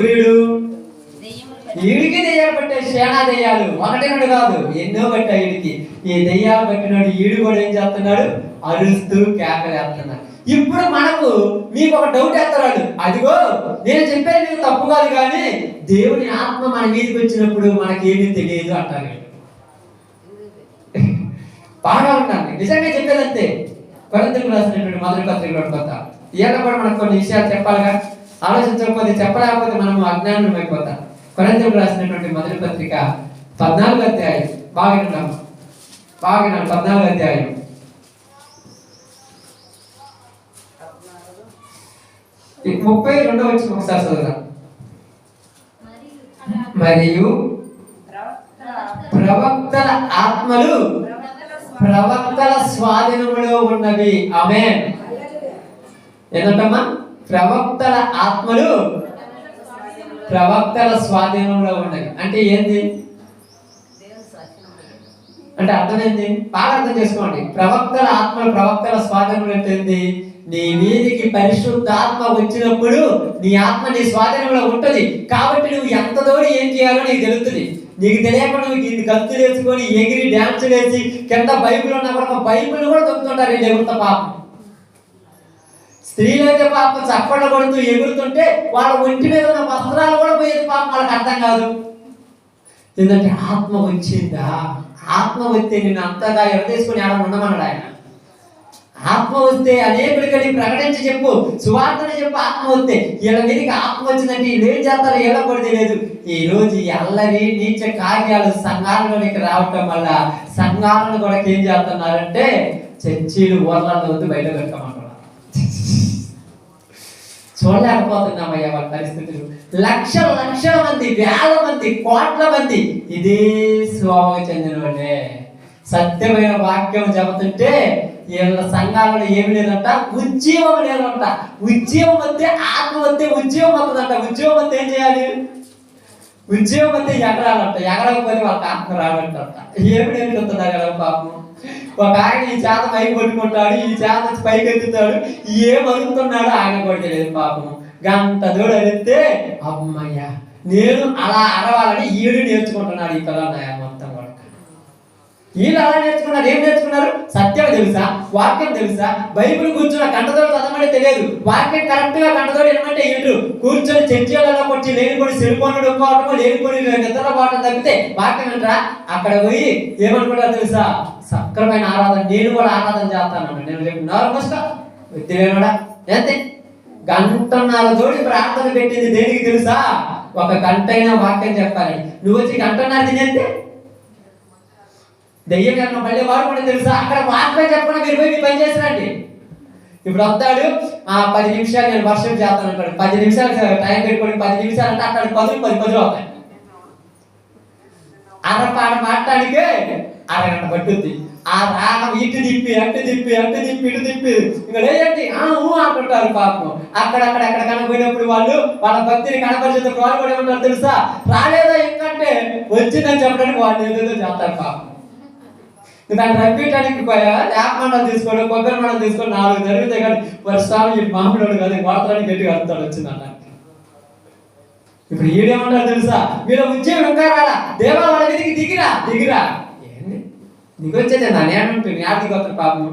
వీడికి దెయ్యాలు పట్టే సేనా దెయ్యాలు ఒకటి రెండు కాదు, ఎన్నో పట్టాయి వీడికి. ఈ దెయ్యాలు పట్టినాడు వీడు కూడా ఏం చేస్తున్నాడు? అరుస్తూ కేకలు వేస్తున్నాడు. ఇప్పుడు మనకు మీకు ఒక డౌట్ వేస్తున్నాడు, అదిగో నేను చెప్పేది మీకు తప్పు కాదు, కానీ దేవుని ఆత్మ మన మీదకి వచ్చినప్పుడు మనకేమీ తెలియదు అంటారు. బాగా ఉంటాను, నిజంగా చెప్పేదంతే. కొరింథీయులకు రాసినటువంటి మొదటి పత్రికలో కొత్త ఈయన కూడా మనకు కొన్ని విషయాలు చెప్పాలిగా. ఆలోచించకపోతే చెప్పలేకపోతే మనము అజ్ఞానం అయిపోతాం. కొరింథీయులకు రాసినటువంటి మొదటి పత్రిక 14వ అధ్యాయం బాగా 14వ అధ్యాయం 32వ వచనం ఒకసారి చదువుదాం. మరియు ప్రవక్తల ఆత్మలు ప్రవక్తల స్వాధీనంలో ఉన్నవి. ఆమేన్. ఏంటమ్మా? ప్రవక్తల ఆత్మలు ప్రవక్తల స్వాధీనంలో ఉన్నవి అంటే ఏంది? అంటే అర్థం ఏంది? బాగా అర్థం చేసుకోండి. ప్రవక్తల ఆత్మలు ప్రవక్తల స్వాధీనంలో అంటే ఏంది? నీ మీదికి పరిశుద్ధాత్మ వచ్చినప్పుడు నీ ఆత్మ నీ స్వాధీనంలో ఉంటుంది. కాబట్టి నువ్వు ఎంత దూరం ఏం చేయాలో నీకు తెలుస్తుంది. నీకు తెలియకుండా నువ్వు గంతులు వేసుకొని ఎగిరి డ్యాన్స్ వేసి కింద బైబిల్ ఉన్నా కూడా బైబిల్ కూడా దొరుకుతుంటారు. వీళ్ళు ఎగురుతా పాపం. స్త్రీలైతే పాపం చప్పట్లు కొడుతూ ఎగురుతుంటే వాళ్ళ ఒంటి మీద ఉన్న వస్త్రాలు కూడా పోయేది పాపం. వాళ్ళకి అర్థం కాదు. ఎందుకంటే ఆత్మ వచ్చిందా? ఆత్మ వస్తే నేను అంతగా ఎడతీసుకొని ఆడ ఉండమన్నాడు ఆయన. ఆత్మ వస్తే అనేకుడికి ప్రకటించి చెప్పు, సువార్తని చెప్పు. ఆత్మ వస్తే వీళ్ళ మీదకి ఆత్మ వచ్చిందంటే వీళ్ళు ఏం చేస్తారో వీళ్ళ కూడా తెలియదు. ఈ రోజు ఈ అల్లరి నీచ కార్యాలు సంఘాలలోనికి రావటం వల్ల సంఘాలను కూడా ఏం చేస్తున్నారంటే చర్చీలు ఊర్లలో వద్దు బయట పెట్టమంటున్నారు. చూడలేకపోతున్నామయ్యా వాళ్ళ పరిస్థితులు. లక్షల లక్షల మంది, వేల మంది, కోట్ల మంది ఇదే స్వభావం చెందిన వాళ్ళే. సత్యమైన వాక్యం చెబుతుంటే వీళ్ళ సంఘాలలో ఏమి లేదంట, ఉద్యోగం లేదంట. ఉద్యోగం వస్తే ఆత్మ వస్తే ఉద్యోగం వస్తుందంట. ఉద్యోగం వస్తే ఏం చేయాలి? ఉద్యోగం వస్తే ఎగరాలంట. ఎగరకపోతే వాళ్ళకి ఆత్మ రాలంట. ఏమి నేర్చుకుంటున్నారు కదా పాపం. ఒక ఆయన ఈ చేత పైకి కొట్టుకుంటాడు, ఈ చేత పైకి ఎత్తుతాడు, ఏం అడుగుతున్నాడు ఆయన కూడా తెలియదు పాపం. గంట దూడ ఎత్తే అమ్మయ్య నేను అలా అరవాలని ఈడు నేర్చుకుంటున్నాడు. ఈ పిల్లలు మొత్తం కూడా వీళ్ళు అలా నేర్చుకున్నారు. ఏం నేర్చుకున్నారు? సత్యం తెలుసా, వాక్యం తెలుసా, బైబిల్ కూర్చున్న కంటతోడు చదవమంటే తెలియదు. వాక్యం కరెక్ట్ గా కంటతోడు ఏమంటే ఏంటో కూర్చొని చర్చలలో కొట్టి లేనిపోయి సెల్ఫోన్ డొక్కోవటము, లేనిపోయి నిద్రలో పోవటం తప్పితే వాక్యం అంటారా అక్కడ పోయి ఏమనుకుంటారు తెలుసా? సక్రమైన ఆరాధన, నేను కూడా ఆరాధన చేస్తాను. నేను రేపు నార్మల్గా వ్యక్తివేనా అంతే. గంటన్నర తోడి ప్రార్థన పెట్టింది దేనికి తెలుసా? ఒక గంటైనా వాక్యం చెప్పాలి. నువ్వు వచ్చి గంటన్నర తినేస్తే దెయ్యం కన్నా మళ్ళీ వాడు కూడా తెలుసా? అక్కడ వాక్యం చెప్పకుండా మీరు పోయి మీ పని చేసిరండి. ఇప్పుడు వస్తాడు 10 నిమిషాలు నేను వర్షం చేస్తాను అంటాడు. 10 నిమిషాలు టైం పెట్టుకోండి. 10 నిమిషాలు అంటే అక్కడ 10 అవుతాయి. అరపాట మాట్లాడికే అరగంట పట్టుద్ది. ఆ రాగం ఇటు తిప్పి అటు తిప్పి అటు తిప్పి ఇటు తిప్పి ఇంకా లేదండి అంటుంటారు పాపం. అక్కడక్కడ కనపోయినప్పుడు వాళ్ళ భక్తిని కనపరిచేటప్పుడు వాళ్ళు కూడా ఏమంటారు తెలుసా? రాలేదా ఇంకంటే వచ్చిందని చెప్పడానికి వాళ్ళు ఏదేదో చేస్తారు పాపం. దాన్ని రప్పించడానికి యాపమండలు తీసుకోవడం, కొబ్బరి మండలు తీసుకొని 4 జరుగుతాయి. కానీ వర్షాలు ఈ మామిడి కాదు వాడతానికి గట్టిగా అర్థాలు వచ్చిందన్న. ఇప్పుడు ఈడేమంటారు తెలుసా? మీరు ఉద్యోగం ఇంకా రాలా, దేవా వాళ్ళ మీదకి దిగిరా ఏంది దిగొచ్చేది నా నేనంటుంది. ఆర్థిక వస్తారు పాపం.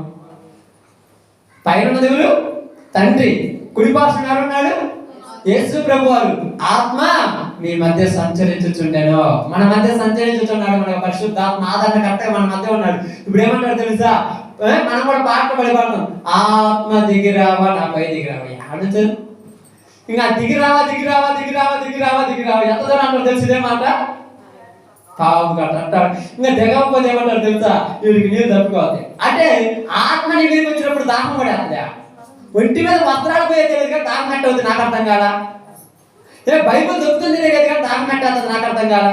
పైన దేవుడు తండ్రి, కుడిపార్శ్వన ఎవరున్నాడు? యేసు ప్రభు వారు. ఆత్మ మీ మధ్య సంచరించుచుండెను. మన మధ్య సంచరించుచున్నాడు. మన పరిశుద్ధాత్మ ఆదరణ కరెక్ట్గా మన మధ్య ఉన్నాడు. ఇప్పుడు ఏమంటారు తెలుసా? మనం కూడా పాట పడిపడతాం. ఆత్మ దిగిరావా నాపై దిగిరావా ఆడుతుంది. ఇంకా దిగిరావా ఎంత దూరం అంటారు తెలిసిదే మాట పావు గట్ట అంటారు. ఇంకా దిగకపోతే ఏమంటారు తెలుసా? వీడికి నీళ్ళు తప్పుకోవాలి. అంటే ఆత్మని వీరికి వచ్చినప్పుడు దాహం పడేస్తుందా? ఒంటి మీద వస్త్రాలు పోయే తెలియదు కానీ దాహం కట్ట అవుతుంది. నాకు అర్థం కాదా? బైబుల్ దొరుకుతుంది కదా కానీ దాహం కట్టేస్తుంది. నాకు అర్థం కాదా?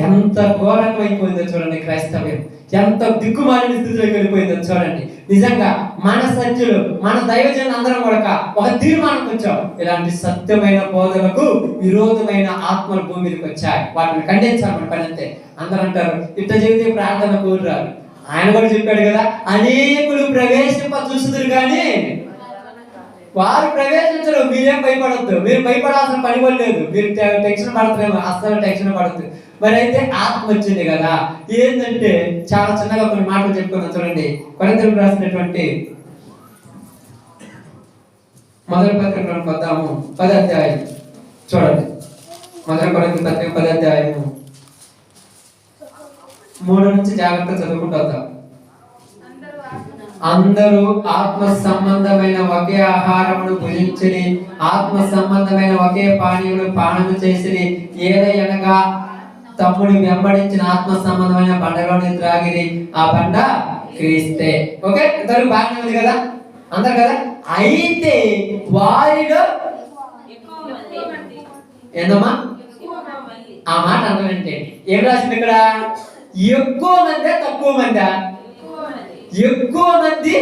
ఎంత ఘోరంగా అయిపోయిందో చూడండి క్రైస్తవ్యం. ఎంత దిక్కుమాలిన స్థితిలోకి వెళ్ళిపోయిందో చూడండి. నిజంగా మన సత్యులు, మన దైవజనులు అందరం కూడా ఒక తీర్మానం వచ్చాం. ఇలాంటి సత్యమైన బోధలకు విరోధమైన ఆత్మల భూమి మీదకి వచ్చాయి. వాటిని ఖండించాలి. పని అంతే. అందరూ అంటారు ఇట్ట చెబితే ప్రార్థన కోరురారు. ఆయన కూడా చెప్పాడు కదా, అనేకులు ప్రవేశింప చూసుదురు కానీ వారు ప్రవేశించరు. మీరేం భయపడద్దు. మీరు భయపడాల్సిన పని కూడా లేదు. మీరు టెన్షన్ పడతారేమో, అస్సలు టెన్షన్ పడద్దు. మరి అయితే ఆత్మ వచ్చింది కదా ఏంటంటే చాలా చిన్నగా కొన్ని మాటలు చెప్పుకున్నాం చూడండి. కొరింథీయులకు రాసినటువంటి మొదటి పత్రికను కొద్దాము 10వ అధ్యాయం చూడండి. మొదటి కొరింథీ పత్రిక 10వ అధ్యాయము 3 నుంచి జాగ్రత్త చదువుకుంటూ వద్దాం. అందరూ ఆత్మ సంబంధమైన ఒకే ఆహారమును భుజించిరి, ఆత్మ సంబంధమైన ఒకే పానీయులు పానము చేసిరి. ఏదైనగా తమ్ముడు వెంబడించిన ఆత్మ సంబంధమైన బండలోని త్రాగిరి, ఆ బండ క్రీస్తే. ఓకే, ఇంతవరకు బాగానే ఉంది కదా, అందరు కదా. అయితే వారిలో ఏందమ్మా ఆ మాట అంటే ఏం రాసింది ఇక్కడ? ఎక్కువ మంది తక్కువ మంది? ఎక్కువ మంది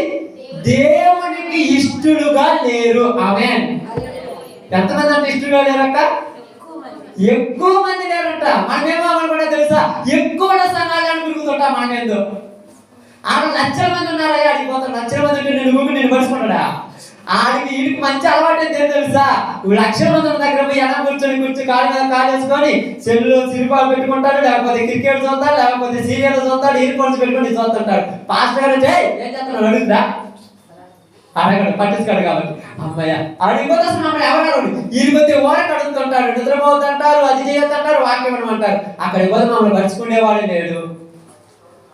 దేవునికి ఇష్టలుగా లేరు. ఆమేన్. ఎంతమంది అంటే ఇష్టలుగా లేరక్క? ఎక్కువ మంది లేరంట. మనమేమో కూడా తెలుసా ఎక్కువ సంఘాలను తిరుగుతుంటా. మనమేందో ఆడ లక్షల మంది ఉన్నారయ్యా, అడిగిపోతాడు. లక్షల మంది ఉంటే నేను పడుచుకున్నాడా? ఆడికి వీడికి మంచి అలవాటు ఏంటో తెలుసా? లక్షల మంది దగ్గర పోయి ఎలా కూర్చొని కాలు మీద కాలు వేసుకొని సెల్లు సినిమాలు పెట్టుకుంటాడు, లేకపోతే క్రికెట్ చూస్తాడు, లేకపోతే సీరియల్ చూస్తాడు, ఇయర్ ఫోన్స్ పెట్టుకొని చూస్తుంటాడు. పాస్టర్ గారు ఏం చేస్తున్నాడు అడుగుతా? అడగడు, పట్టించుకోడు కాబట్టి. అమ్మాయ అడిగిపోతే అసలు మమ్మల్ని ఎవరు వీరిపోతే ఓరకు అడుగుతుంటాడు, నిద్రపోతుంటారు, అది చేయొద్దంటారు, వాక్యం అనమంటారు. అక్కడికి పోతే మమ్మల్ని పరుచుకునేవాడే లేడు.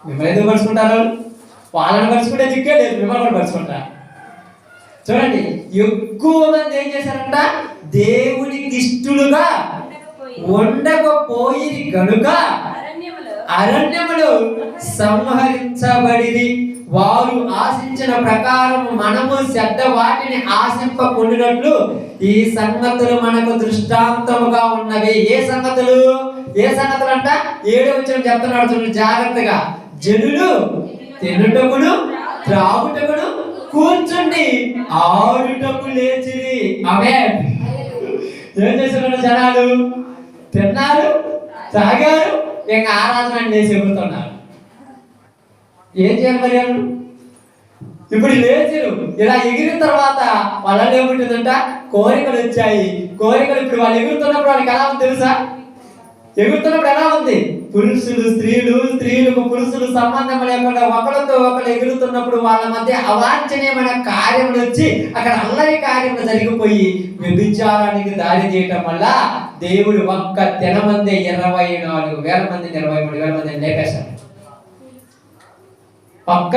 మిమ్మల్ని ఎందుకు పరుచుకుంటారు? వాళ్ళని పరుచుకుంటే దిక్కే లేదు, మిమ్మల్ని కూడా పరుచుకుంటారు. చూడండి, ఎక్కువ మంది ఏం చేశారంట? దేవునికి ఇష్టలుగా ఉండకపోయి గనుక అరణ్యములు సంహరించబడిది. వారు ఆశించిన ప్రకారం మనము చెడ్డ వాటిని ఆశింపకుండినట్లు ఈ సంగతులు మనకు దృష్టాంతముగా ఉన్నవి. ఏ సంగతులు అంట 7వ వచనం చెప్తున్నాడు చూడండి జాగ్రత్తగా. జనులు తినుటకును త్రాగుటకును కూర్చుండి ఆడుటకు లేచిరి. ఆమేన్. ఏం చేస్తున్నారు జనాలు? తిన్నారు, తాగారు, ఇంకా ఆరాధన చేసి ఎగురుతున్నారు. ఏం చేయాలి మరి వాళ్ళు? ఇప్పుడు లేచిరు, ఇలా ఎగిరిన తర్వాత వాళ్ళలో ఏముంటుందంట? కోరికలు వచ్చాయి. కోరికలు ఇప్పుడు వాళ్ళు ఎగురుతున్నప్పుడు వాళ్ళకి ఎలా ఉంది తెలుసా? ఎగురుతున్నప్పుడు ఎలా ఉంది? పురుషులు స్త్రీలకు పురుషులు సంబంధం లేకుండా ఒకరితో ఒకరు ఎగురుతున్నప్పుడు వాళ్ళ మధ్య అవాంఛనీయమైన కార్యములు వచ్చి అక్కడ అల్లరి కార్యములు జరిగిపోయి వ్యభిచారానికి దారి తీయటం వల్ల దేవుడు ఒక్క దినమందే 24,000 మందిని 23,000 మందిని లేపేశాడు. ఒక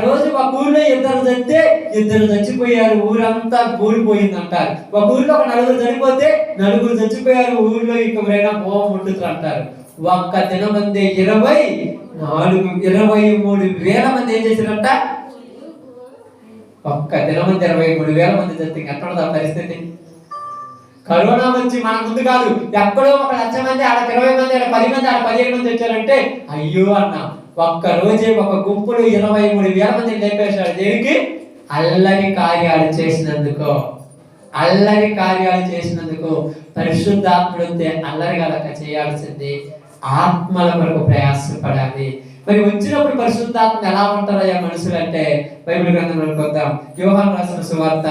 రోజు ఒక ఊళ్ళో ఇద్దరు చచ్చిపోయారు, ఊరంతా కూలిపోయింది అంటారు. ఒక ఊళ్ళో ఒక 4 చనిపోతే 4 చచ్చిపోయారు, ఊళ్ళో ఎవరైనా బోమ ముట్టుతారు అంటారు. ఒక్క దినమందే 23,000 మంది ఏం చేశారంట? ఒక్క దినమంది 23,000 మంది చచ్చి ఎక్కడ పరిస్థితి? కరోనా వచ్చి మన ముందు కాదు, ఎక్కడో ఒక 1,00,000 మంది, ఆడ 20 మంది, ఆడ 10 మంది, ఆడ 15 మంది వచ్చారంటే అయ్యో అన్నా. ఒక్క రోజే ఒక గుంపులు 23,000 మందిని లేపేశాడు. దేనికి? అల్లరి కార్యాలు చేసినందుకు. పరిశుద్ధాత్ముడు అల్లరి గలక చేయాల్సింది, ఆత్మల కొరకు ప్రయాసపడాలి. మరి వచ్చినప్పుడు పరిశుద్ధాత్మ ఎలా ఉంటారయ్యా మనుషులు అంటే బైబిల్ గ్రంథంలోకి వద్దాం. యోహాను రాసిన సువార్త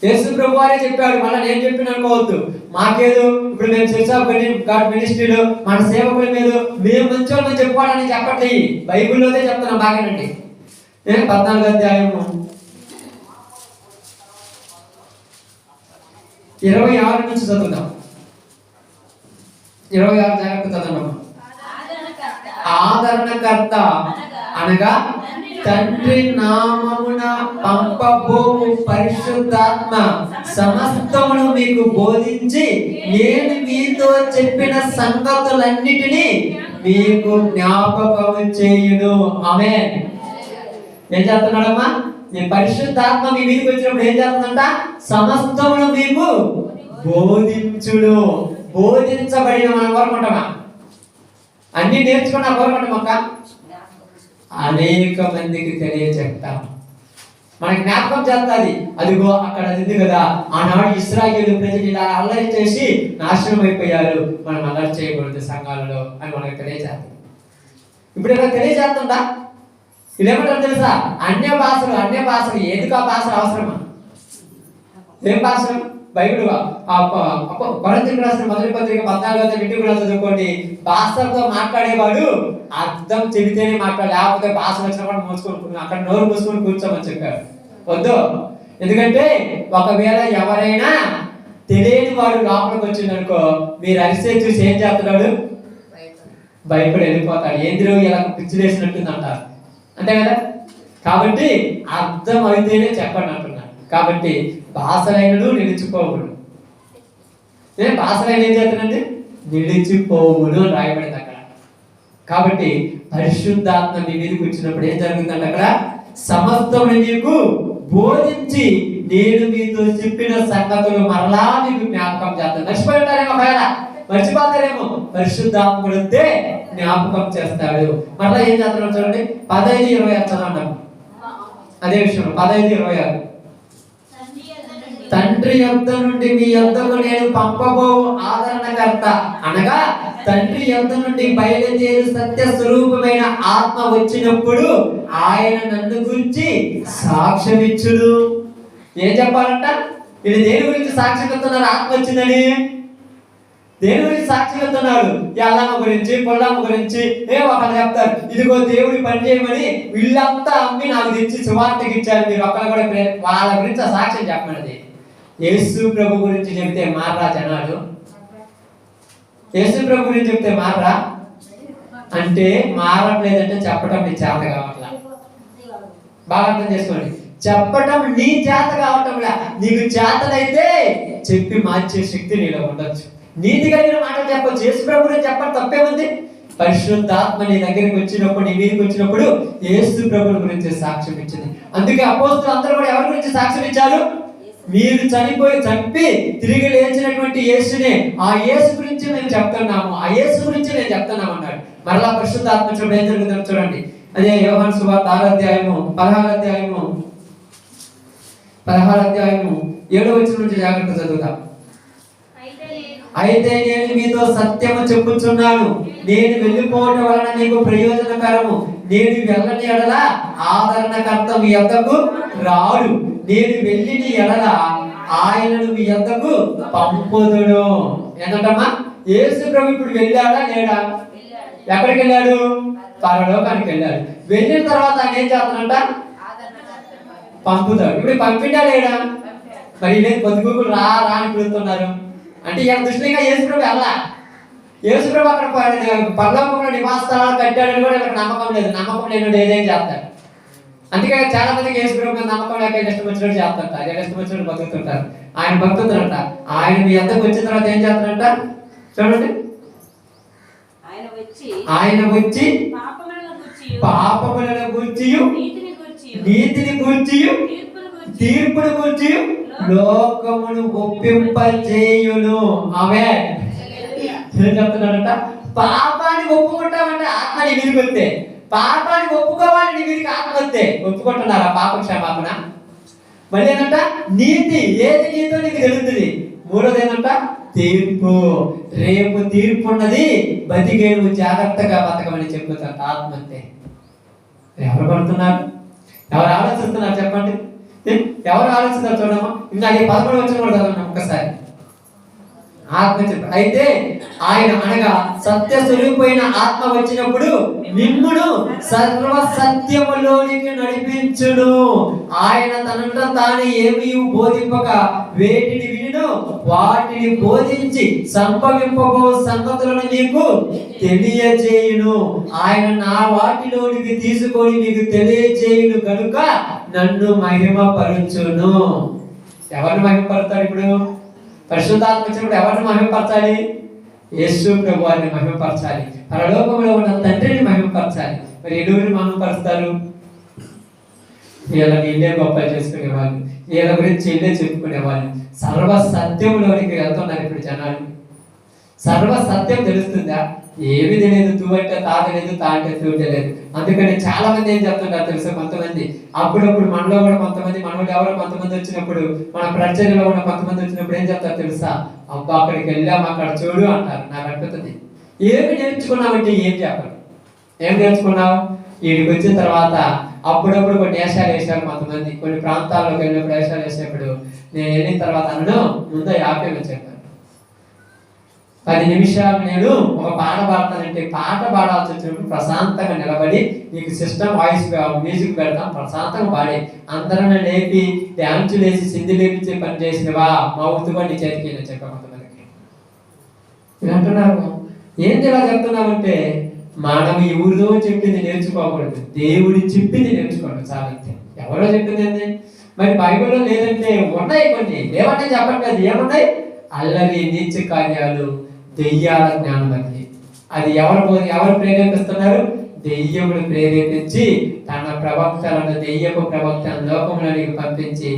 యేసు ప్రభు వారే చెప్పాడు. మళ్ళీ నేను చెప్పిన అనుకోవద్దు, మాకేదో ఇప్పుడు మేము చర్చ్ ఆఫ్ గాడ్ మినిస్ట్రీలో మన సేవకుల మీద మేము మంచోళ్ళని చెప్పుకోవడానికి చెప్పట్లేదు. బైబిల్లోనే చెప్తున్నాం. బాగానండి. నేను 14వ అధ్యాయము 26 నుంచి చదువుతాం. 26 జాగ్రత్త చదవడం. ఆదరణకర్త అనగా తండ్రి నామమున పంపబోవు పరిశుద్ధాత్మ సమస్తమును మీకు బోధించి నేను మీతో చెప్పిన సంగతులన్నిటినీ మీకు జ్ఞాపకము చేయును. ఆమేన్. ఏం చేస్తున్నాడమ్మా? ఈ పరిశుద్ధాత్మ మీ మీదకి వచ్చినప్పుడు ఏం చేస్తుందంట? సమస్తమును మీకు బోధించును. బోధించబడిన మనం కోరుకుంటామా? అన్ని నేర్చుకున్న కోరుకుంటామక్క. అనేక మందికి తెలియచెప్తాం. మనకి జ్ఞాపకం చేస్తుంది. అదిగో అక్కడ అది కదా, ఆనాడు ఇశ్రాయేలు ప్రజలు ఇలా అల్లరి చేసి నాశనం అయిపోయారు, మనం అల్లరి చేయకూడదు సంఘాలలో అని మనకు తెలియజేస్తాం. ఇప్పుడు ఇలా తెలియజేస్తుందా? ఇదేమంటారు తెలుసా? అన్య భాషలు ఎందుకు? ఆ భాషలు అవసరమా? ఏం భాషలు? బైబిల్ కొరింథీయులకు రాసిన మొదటి పత్రిక 14వ అధ్యాయం చదువుకోండి. భాషలతో మాట్లాడేవాడు అర్థం చెబితేనే మాట్లాడాలి, లేకపోతే భాష వచ్చినప్పుడు మూసుకొని అక్కడ నోరు మూసుకొని కూర్చోమని చెప్పారు. వద్దు. ఎందుకంటే ఒకవేళ ఎవరైనా తెలియని వాడు లోపలికి వచ్చిందనుకో, మీరు అరిసే చూసి ఏం చేస్తున్నాడు? భయపడి వెళ్ళిపోతాడు. ఏందిరో ఇలా పిచ్చిలేసినట్టుంది అంటారు, అంతే కదా. కాబట్టి అర్థం అయితేనే చెప్పండి అంటున్నాడు. కాబట్టి భాషలైనను నిలిచిపోవును. భాషలైన ఏం చేస్తానండి? నిలిచిపోవును అని రాయబడింది అక్కడ. కాబట్టి పరిశుద్ధాత్మ మీ మీదకి వచ్చినప్పుడు ఏం జరుగుతుందంటే అక్కడ సమస్తము మీకు బోధించి నేను మీతో చెప్పిన సంగతులు మరలా మీకు జ్ఞాపకం చేస్తాను. మర్చిపోతారేమో. పరిశుద్ధాత్ముడు వస్తే జ్ఞాపకం చేస్తాడు. మరలా ఏం చేస్తాడు చూడండి. 15:26 చదవండి. అదే విషయం 15:26. తండ్రి యొద్ద నుండి మీ యొద్దకు నేను పంపబోవు ఆదరణకర్త అనగా తండ్రి యొద్ద నుండి బయలుదేరు సత్య స్వరూపమైన ఆత్మ వచ్చినప్పుడు ఆయన నన్ను గురించి సాక్ష్యమిచ్చుడు. ఏం చెప్పాలంట? ఇది దేని గురించి సాక్ష్యం ఇస్తున్నారు? ఆత్మ వచ్చిందని దేని గురించి సాక్ష్యం ఇస్తున్నాడు? ఎల్లమ్మ గురించి, పొల్లమ్మ గురించి ఒకళ్ళు చెప్తారు, ఇదిగో దేవుడి పని చేయమని వీళ్ళంతా అమ్మి నాకు తెచ్చి సువార్తకి ఇచ్చారు, మీరు ఒక్కరు కూడా వాళ్ళ గురించి ఆ సాక్ష్యం చెప్పమన్నది. యేసు ప్రభు గురించి చెప్తే మారరా జనాలు? యేసు ప్రభు గురించి చెప్తే మారరా? అంటే మారట్లేదంటే చెప్పటం నీ చేత కావట్లా. బాగా అర్థం చేసుకోండి. చెప్పటం నీ చేత కావటంలా. నీకు చేతనైతే చెప్పి మార్చే శక్తి నీలో ఉండొచ్చు. నీతి కలిగిన మాటలు చెప్పచ్చు. యేసు ప్రభు గురించి చెప్పడం తప్పేముంది? పరిశుద్ధాత్మ నీ దగ్గరికి వచ్చినప్పుడు, నీ మీదకి వచ్చినప్పుడు యేసు ప్రభువుల గురించి సాక్ష్యం ఇచ్చింది. అందుకే అపోస్తలులు అందరూ కూడా ఎవరి గురించి సాక్ష్యం ఇచ్చారు? మీరు చంపి తిరిగి లేచినటువంటి యేసునే, ఆ యేసు గురించి మేము చెప్తున్నాము, ఆ యేసు గురించి నేను చెప్తున్నాము అన్నాడు. మరలా పరిశుద్ధాత్మ చూడండి ఏం జరుగుతుందో చూడండి. అదే యోహాను సువార్త 6వ అధ్యాయము 16వ అధ్యాయము 7వ వచనం నుంచి జాగ్రత్త చదువుతాం. అయితే నేను మీతో సత్యము చెప్పుచున్నాను, నేను వెళ్ళిపోవడం వలన నీకు ప్రయోజనకరము. నేను వెళ్ళని ఎడల ఆదరణకర్త మీ యొద్దకు రాడు. నేను వెళ్ళిన ఎడల ఆయనను మీ యొద్దకు పంపుదును. ఏంటమ్మా? యేసు ప్రభు ఇప్పుడు వెళ్ళాడా లేడా? ఎక్కడికి వెళ్ళాడు? పరలోకానికి వెళ్ళాడు. వెళ్ళిన తర్వాత ఆయన ఏం చేస్తానంట? పంపుతాడు. ఇప్పుడు పంపిండా లేడా? మరి నేను పొద్దుగుకులు రా అని పిలుస్తున్నారు అంటే ఈయన దృష్టిగా యేసుప్రభు వెళ్ళా. యేసుప్రభు అక్కడ పరలోకంలో నివాస స్థలాలు కట్టాడని కూడా ఇక్కడ నమ్మకం లేదు. నమ్మకం లేని ఏదేం చేస్తాడు. అందుకే చాలా మందికి యేసుప్రభు మీద నమ్మకం లేక ఇష్టం వచ్చినట్టు చేస్తుంటారు, ఇష్టం వచ్చినట్టు బతుకుతుంటారు. ఆయన భక్తులంట. ఆయన మీ అంతకు వచ్చిన తర్వాత ఏం చేస్తారంట చూడండి. ఆయన వచ్చి పాపములను గూర్చి, నీతిని గూర్చి, తీర్పును గూర్చి లోకమును ఒప్పింపజేయును. ఆమేన్. ఏం చెప్తున్నాడంట? పాపాన్ని ఒప్పుకుంటామంట ఆత్మని వీరికి వస్తే. పాపాన్ని ఒప్పుకోవాలని వీరికి ఆత్మ వస్తే ఒప్పుకుంటున్నారా పాప క్షమాపణ? మళ్ళీ ఏంటంట? నీతి. ఏది నీతో నీకు తెలుస్తుంది. మూడోది ఏంటంట? తీర్పు. రేపు తీర్పు ఉన్నది, బతికేడు జాగ్రత్తగా బతకమని చెప్తారు ఆత్మ అంతే. ఎవరు పడుతున్నారు? ఎవరు ఆలోచిస్తున్నారు చెప్పండి? ఎవరు ఆలోచిస్తారు చూడమ్మా. ఇంకా 11 వచ్చిన కూడా చదవండి ఒక్కసారి. ఆత్మ చెప్ప అయితే ఆయన అనగా సత్య స్వరూపమైన ఆత్మ వచ్చినప్పుడు మిమ్మును సర్వ సత్యములోనికి నడిపించును. ఆయన తనంట తాను ఏమీ బోధింపక వేటిని వినును వాటిని బోధించి సంభవింపబో సంగతులను మీకు తెలియజేయును. ఆయన నా వాటిలోనికి తీసుకొని మీకు తెలియజేయును కనుక నన్ను మహిమపరచును. ఎవరిని మహిమపడతాడు ఇప్పుడు? పరిశుద్ధాత్మ వచ్చినప్పుడు ఎవరిని మహిమపరచాలి? యేసు ప్రభు వారిని మహిమపరచాలి. పరలోకంలో ఉన్న తండ్రిని మహిమపరచాలి. మరి ఎడుగురిని మహిమపరుస్తారు? వీళ్ళని ఇల్లే గొప్ప చేసుకునేవాళ్ళు, వీళ్ళ గురించి ఇల్లే చెప్పుకునేవాళ్ళు. సర్వ సత్యంలోనికి వెళ్తున్నారు ఇప్పుడు జనాలు. సర్వ సత్యం తెలుస్తుందా? ఏమి తెలియదు. తూ అంటే తాగలేదు, తా అంటే తూడలేదు. అందుకని చాలా మంది ఏం చెప్తుంటారు తెలుసా? కొంతమంది అప్పుడప్పుడు మనలో కూడా కొంతమంది, మనలో ఎవరో కొంతమంది వచ్చినప్పుడు, మన ప్రచర్యలో ఉన్న కొంతమంది వచ్చినప్పుడు ఏం చెప్తారు తెలుసా? అబ్బా అక్కడికి వెళ్ళాం, అక్కడ చూడు అంటారు. నాకు అనిపిస్తుంది ఏమి నేర్చుకున్నామంటే ఏం చెప్పరు. ఏం నేర్చుకున్నావు? వీడికి వచ్చిన తర్వాత అప్పుడప్పుడు కొన్ని వేషాలు వేసారు కొంతమంది. కొన్ని ప్రాంతాల్లోకి వెళ్ళినప్పుడు వేషాలు వేసినప్పుడు నేను వెళ్ళిన తర్వాత అన్నను ముందు ఆపేమని చెప్పాను. 10 నిమిషాలు నేను ఒక పాట పాడతానంటే పాట పాడాల్సి వచ్చినప్పుడు ప్రశాంతంగా నిలబడి నీకు సిస్టమ్ వాయిస్ మ్యూజిక్ పెడతాం, ప్రశాంతంగా పాడి అందరం లేపి డ్యాన్స్ లేసి సింధి లేపించే పని చేసినవా మౌతుగా నీ చేతికి చెప్పా కొంతమందికి. అంటున్నారు ఏంటి ఇలా చెప్తున్నామంటే మనం ఎవరిదో చెప్పింది నేర్చుకోకూడదు, దేవుడి చెప్పింది నేర్చుకోండి చాలంతే. ఎవరో చెప్పింది మరి బైబిల్లో లేదంటే ఉన్నాయి కొన్ని. ఏమన్నా చెప్పట్లేదు. ఏమున్నాయి? అల్లరి నీచ కార్యాలు, దెయ్యాల జ్ఞానం. అది ఎవరు ప్రేరేపిస్తున్నారు? దెయ్యములు ప్రేరేపించి తన ప్రవక్తలను, దెయ్యపు ప్రవక్తలను లోకంలోనికి పంపించి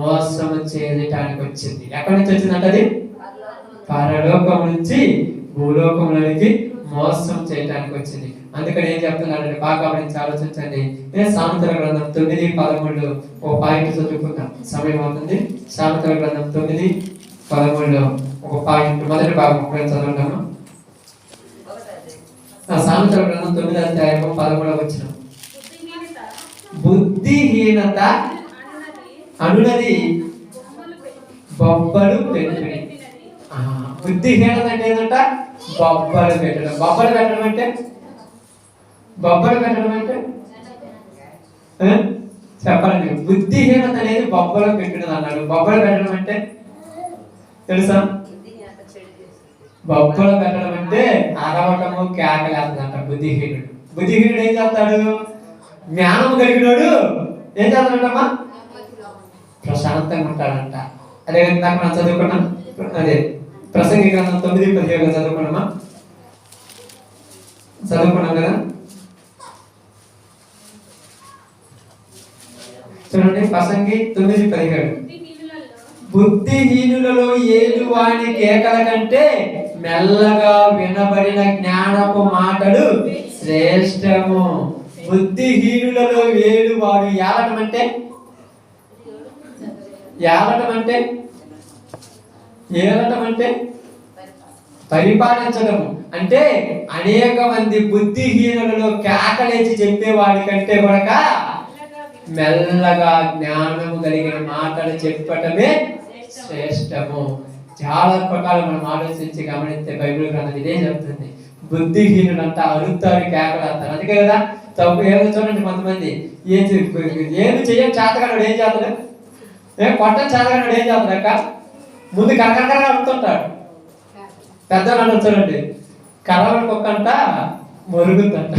మోసము చేయడానికి వచ్చింది. ఎక్కడి నుంచి వచ్చిందంట? అది పరలోకం నుంచి భూలోకంలోనికి మోసం చేయడానికి వచ్చింది. అందుకని ఏం చెప్తున్నారంటే బాగా గమనించి ఆలోచించండి. సామెతల గ్రంథం 9:13 ఒక పాయింట్ చదువుకుందాం, సమయం అవుతుంది. సామెతల గ్రంథం 9:13 ఒక పాయింట్ మొదటి భాగం చదువుతాము. సామెతల గ్రంథం 9వ అధ్యాయం 11వ వచనం. బుద్ధిహీనత అనునది బొబ్బలు పెట్టినది. బుద్ధిహీనత అంటే ఏంటంట? బొబ్బలు పెట్టడం. బొబ్బలు పెట్టడం అంటే చెప్పండి. బుద్ధిహీనత అనేది బొబ్బలు పెట్టడం అన్నాడు. బొబ్బలు పెట్టడం అంటే తెలుసా? బొబ్బలు పెట్టడం అంటే అరవటము, కేకలేస్తుందంట బుద్ధిహీనుడు. బుద్ధిహీనుడు ఏం చేస్తాడు? జ్ఞానం కలిగినోడు ఏం చేస్తాడంటమ్మా? ప్రశాంతంగా ఉంటాడంట. అదే నాకు మనం చదువుకున్నాం. అదే ప్రసంగి గ్రంథం 9:17 చదువుకున్నామా? చదువుకున్నాం కదా. చూడండి ప్రసంగి 9:17. బుద్ధిహీనులలో ఏడు వాని కేకల కంటే మెల్లగా వినబడిన జ్ఞానపు మాటలు శ్రేష్టము. బుద్ధిహీనులలో ఏడు వాడు ఏలటం అంటే పరిపాలించడము అంటే అనేక మంది బుద్ధిహీనులలో కేకలేచి చెప్పేవాడి కంటే కూడా మెల్లగా జ్ఞానము కలిగిన మాటలు చెప్పటమే శ్రేష్టము. చాలా ప్రకారం మనం ఆలోచించి గమనిస్తే బైబిల్ గ్రంథం ఇదే చెప్తుంది. బుద్ధిహీనులంతా అరుతారు, కేకలాడతారు. అందుకే కదా తప్పు ఏదో చూడండి, కొంతమంది ఏమి చెయ్యని చేతగాడు ఏం చేస్తాడు, కొట్టని చేతగాడు ఏం చేస్తాడు అక్క, ముందు కరకరగా అడుగుతుంటాడు. పెద్దవాళ్ళు చూడండి, కరవని కుక్కంట మురుగుతుంట,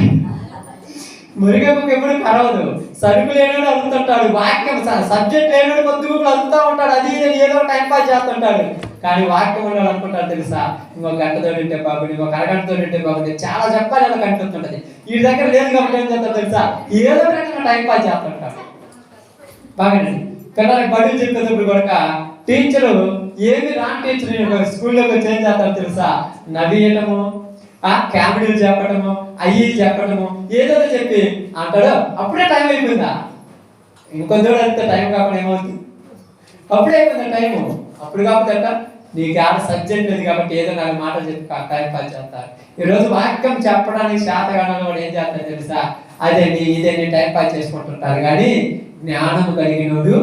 మురిగే కుక్క ఎప్పుడు కరవదు. సరుకు లేనివాడు అడుగుతుంటాడు, వాక్యం సబ్జెక్ట్ లేనివాడు కొద్దిగా అడుగుతూ ఉంటాడు, అది ఏదో టైం పాస్ చేస్తుంటాడు. కానీ వాక్యం ఉన్నాడు అనుకుంటారు తెలుసా, ఇంకొక గంట తోడింటే బాబు, ఇంకొక అరగంట తోడింటే బాబు, చాలా చెప్పాలి అలా కనిపిస్తుంటది. వీడి దగ్గర లేదు కాబట్టి ఏం చేస్తారు తెలుసా, ఏదో రకంగా టైం పాస్ చేస్తుంటాడు. బాగానండి. పిల్లలకి బడులు చెప్పేటప్పుడు కూడా టీచరు ఏమి రాని టీచర్ స్కూల్లోకి వచ్చి ఏం చేస్తారు తెలుసా, నవ్వేయటము, కామెడీలు చెప్పటము, అయ్యి చెప్పటము, ఏదో చెప్పి అంటాడు. అప్పుడే టైం అయిపోయిందా, ఇంకొంచెం అడిగితే టైం కాకుండా ఏమవుతుంది, అప్పుడే అయిపోయిందా టైము. అప్పుడు కాకపోతే నీకు ఆడ సబ్జెక్ట్ లేదు కాబట్టి ఏదో 4 మాటలు చెప్పి టైం పాస్ చేస్తారు. ఈరోజు వాక్యం చెప్పడానికి శాతగానంలో కూడా ఏం చేస్తారు తెలుసా, ఇదే టైం పాస్ చేసుకుంటుంటారు. కానీ జ్ఞానము కలిగినోడు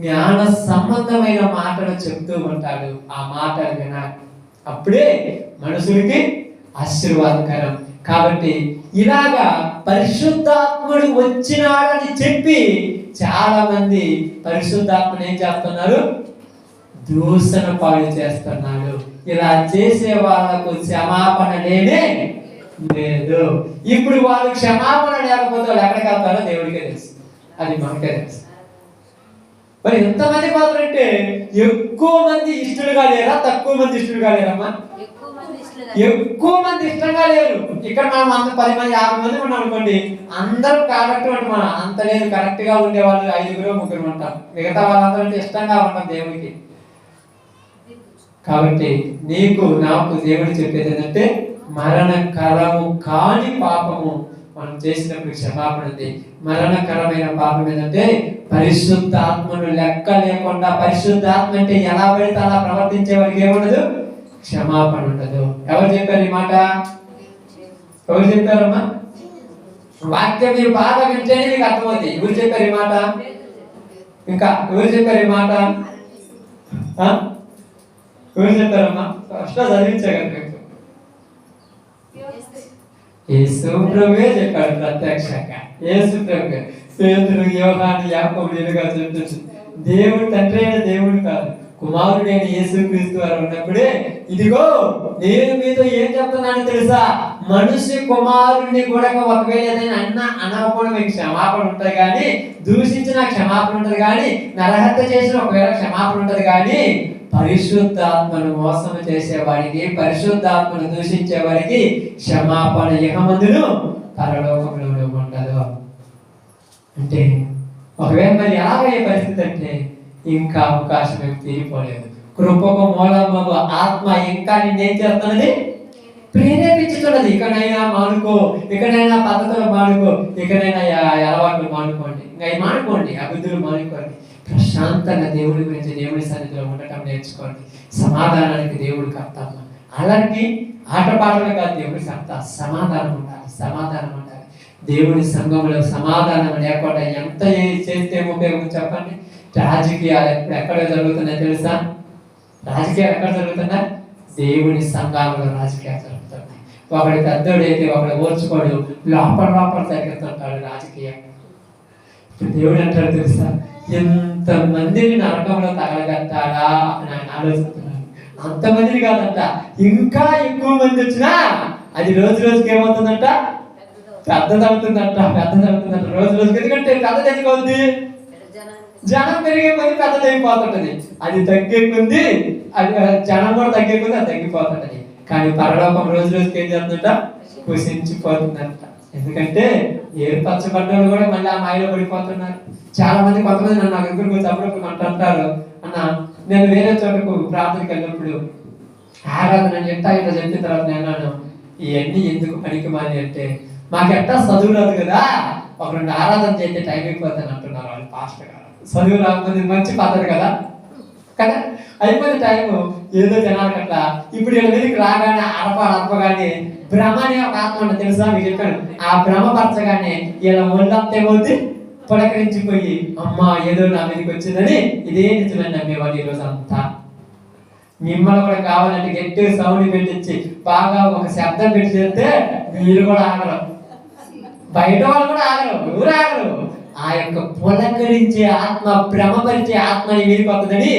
జ్ఞాన సంబంధమైన మాటలు చెప్తూ ఉంటాడు. ఆ మాటలు వినాలి, అప్పుడే మనుషులకి ఆశీర్వాదకరం. కాబట్టి ఇలాగా పరిశుద్ధాత్ముడు వచ్చినాడని చెప్పి చాలా మంది పరిశుద్ధాత్మను ఏం చేస్తున్నారు, దూషణ పాడు చేస్తున్నాడు. ఇలా చేసే వాళ్ళకు క్షమాపణ లేనే లేదు. ఇప్పుడు వాళ్ళు క్షమాపణ లేకపోతే వాళ్ళు ఎక్కడికి వెళ్తారో దేవుడికే తెలుసు, అది మనకే తెలుసు. మరి ఎంతమంది పాత్రంటే ఎక్కువ మంది ఇష్టలుగా లేరా, తక్కువ మంది ఇష్టలుగా లేరమ్మా? ఎక్కువ మంది ఇష్టంగా లేరు. ఇక్కడ మనం 10 మంది 50 మంది ఉన్నాం అనుకోండి, అందరూ కరెక్ట్ మనం అంత లేదు. కరెక్ట్ గా ఉండే వాళ్ళు 5-3 ఉంటాం, మిగతా వాళ్ళందరూ ఇష్టంగా ఉంటాం దేవుడికి. కాబట్టి నీకు నాకు దేవుడు చెప్పేది ఏంటంటే, మరణకరము కాని పాపము మనం చేసినప్పుడు క్షమాపణ ఉంది. మరణకరమైన పాపం ఏంటంటే పరిశుద్ధాత్మను లెక్క లేకుండా, పరిశుద్ధాత్మ అంటే ఎలా పడితే అలా ప్రవర్తించే వారికి ఏముండదు, క్షమాపణ ఉండదు. ఎవరు చెప్పారు ఈ మాట? ఎవరు చెప్పారమ్మా? వాక్యం మీరు బాగా వింటేనే మీకు అర్థమవుతుంది. ఎవరు చెప్పారు ఈ మాట? ఇంకా ఎవరు చెప్పారు ఈ మాట? ఎవరు చెప్పారమ్మా? ఫస్ట్ చదివించగలరు. యేసు ప్రభువే చెప్పాడు ప్రత్యక్షంగా. యేసు ప్రభు పేతురు, యోహాను, యాకోబు చెప్తుంది, దేవుడు తండ్రి అయిన దేవుడు కాదు, కుమారుడైన యేసుక్రీస్తు వారు ఉన్నప్పుడే ఇదిగో నేను మీతో ఏం చెప్తున్నాను తెలుసా, మనిషి కుమారుడిని కూడా ఒకవేళ ఏదైనా అనకపోవడం మీకు క్షమాపణ ఉంటుంది, కానీ దూషించిన క్షమాపణ ఉంటుంది, కానీ నరహత్య చేసిన ఒకవేళ క్షమాపణ ఉంటుంది, కానీ పరిశుద్ధాత్మను మోసం చేసేవాడికి, పరిశుద్ధాత్మను దూషించే వారికి క్షమాపణ ఇహమందును పరలోకంలో ఉండదు. అంటే ఒకవేళ మరి ఎలాగయ్యే పరిస్థితి అంటే ఇంకా అవకాశం ఏమి తీరిపోలేదు. కృపకు మూలమగు ఆత్మ ఇంకా నిన్నేం చేస్తున్నది, ప్రేరేపించుతున్నది. ఇకనైనా మానుకో, ఇకనైనా పద్ధతులు మానుకో, ఇకనైనా అలవాట్లు మానుకోండి, ఇంకా మానుకోండి, అభివృద్ధులు మానుకోండి. ప్రశాంతంగా దేవుడి గురించి, దేవుడి సన్నిధిలో ఉండటం నేర్చుకోండి. సమాధానానికి దేవుడు కర్త. అలాంటి ఆటపాటలు కాదు దేవుడి కర్త. సమాధానం ఉండాలి, సమాధానం ఉండాలి. దేవుడి సంఘంలో సమాధానం లేకుండా ఎంత చేస్తే ఉపయోగం చెప్పండి. రాజకీయాలు ఎక్కడ జరుగుతున్నాయి తెలుసా? రాజకీయాలు ఎక్కడ జరుగుతున్నా? దేవుడి సంఘాలలో రాజకీయాలు జరుగుతున్నాయి. ఒకటి పెద్దోడైతే ఒకడు ఓర్చుకోడు, లోపల తగ్గుతుంటాడు రాజకీయం. ఇప్పుడు దేవుడు అంటాడు తెలుసా, ఎంతమందిని నరకంలో తగలగట్టాడా అని ఆయన ఆలోచిస్తున్నాడు. అంతమందిని కాదంట, ఇంకా ఎక్కువ మంది వచ్చినా అది రోజు రోజుకి ఏమవుతుందంట, పెద్దదవుతుందంట. రోజు రోజుకి. ఎందుకంటే పెద్దది ఎందుకు అవుతుంది, జనం పెరిగే కొద్ది పెద్దది అయిపోతుంటది. అది తగ్గే కొద్ది, అది జనం కూడా తగ్గే కొద్ది అది తగ్గిపోతుంటది. కానీ పరలోకం రోజు రోజుకి ఏం చేస్తుందంట, కుసించిపోతుందంట. ఎందుకంటే ఏర్పరచబడ్డోళ్ళు కూడా మళ్ళీ ఆ మాయలో పడిపోతున్నారు. చాలా మంది కొంతమంది నన్ను నా దగ్గరకు వచ్చి అప్పుడప్పుడు అంటారు, అన్న నేను వేరే చోటకు ప్రార్థనకి వెళ్ళినప్పుడు ఆరాధన చెప్తా ఇట్లా చెప్పిన తర్వాత నేను అన్నాను, ఇవన్నీ ఎందుకు పనికి మాని అంటే మాకెట్టా చదువు రాదు కదా, ఒక 2 ఆరాధన చేస్తే టైం అయిపోతాను అంటున్నారు వాళ్ళు పాస్టర్ గారు. చదువు రాకపోతే మంచి పద్ధతి కదా కదా అయిపోయిన టైము ఏదో జనాలకు అట్లా. ఇప్పుడు వీళ్ళ మీదకి రాగానే అరపగానే భ్రమ అనే ఒక ఆత్మ ఉంటుంది తెలుసా, మీకు చెప్పాను. ఆ భ్రమపరచగానే వీళ్ళ ఒళ్ళంతేమవుతుంది, పులకరించిపోయి అమ్మా ఏదో నా మీదకి వచ్చిందని ఇదే నిజమని నమ్మేవాళ్ళు ఈరోజు అంతా. మిమ్మల్ని కూడా కావాలంటే గట్టిగా సౌండ్ పెట్టించి బాగా ఒక శబ్దం పెట్టి చేస్తే మీరు కూడా ఆగరు, బయట వాళ్ళు కూడా ఆగరు, ఎవరు ఆగరు. ఆ యొక్క పులకరించే ఆత్మ, భ్రమపరిచే ఆత్మని వీరికి వస్తుందని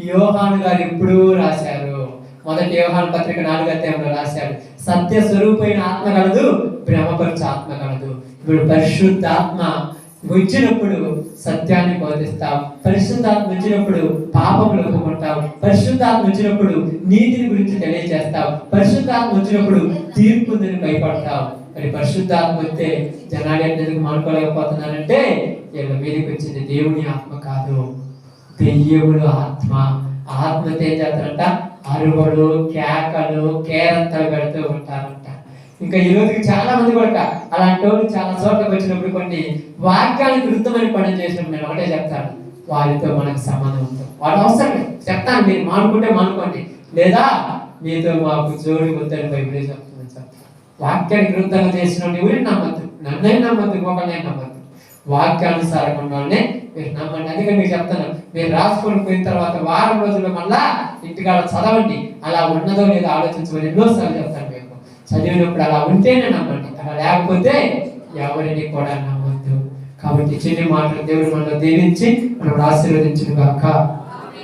యోహాను గారు ఎప్పుడూ రాశారు. మొదటి యోహాను పత్రిక 4వ అధ్యాయంలో రాశారు, సత్య స్వరూపమైన ఆత్మ కలదు, భ్రమపరిచే ఆత్మ కలదు. ఇప్పుడు పరిశుద్ధాత్మ వచ్చినప్పుడు సత్యాన్ని బోధిస్తావు, పరిశుద్ధాత్మ వచ్చినప్పుడు పాపములు ఒప్పుకుంటావు, పరిశుద్ధాత్మ వచ్చినప్పుడు నీతిని గురించి తెలియజేస్తావు, పరిశుద్ధాత్మ వచ్చినప్పుడు తీర్పుని భయపడతావు. మరి పరిశుద్ధాత్మ వస్తే జనాలు ఎందుకు మానుకోలేకపోతున్నారంటే వీళ్ళ మీదకి వచ్చింది దేవుని ఆత్మ కాదు, దెయ్యముల ఆత్మ. ఆత్మతో ఏం చేస్తారంట, అరువలు, కేకలు, కేరంతలు పెడుతూ ఉంటారంట. ఇంకా ఈ రోజుకి చాలా మంది కూడా అలాంటి వాళ్ళు చాలా చోట్లకు వచ్చినప్పుడు కొన్ని వాక్యాలకు విరుద్ధమైన పనులు చేసినప్పుడు నేను ఒకటే చెప్తాను, వారితో మనకు సంబంధం ఉంటుంది. వాడు అవసరం లేదు చెప్తాను, మీరు మానుకుంటే మానుకోండి, లేదా మీతో మాకు జోడి వద్దని బైబిలే చెప్తుంది. వాక్యానికి విరుద్ధంగా చేసిన ఎవరిని నమ్మద్దు, నన్నే నమ్మద్దు, ఇంకొకనే నమ్మద్దు. వాక్యానుసారంగా ఉన్నవాళ్ళనే మీరు నమ్మండి. అందుకే మీకు చెప్తాను, మీరు రాసుకొని పోయిన తర్వాత వారం రోజుల్లో మళ్ళా ఇంటికాడ చదవండి, అలా ఉన్నదో లేదో ఆలోచించమని ఎన్నోసార్లు చెప్తాను. మీకు చదివినప్పుడు అలా ఉంటేనే నమ్మండి, అలా లేకపోతే ఎవరిని కూడా నమ్మద్దు. కాబట్టి చిన్న మాటలు దేవుడు మనలో దీవించి మనం ఆశీర్వదించును గాక.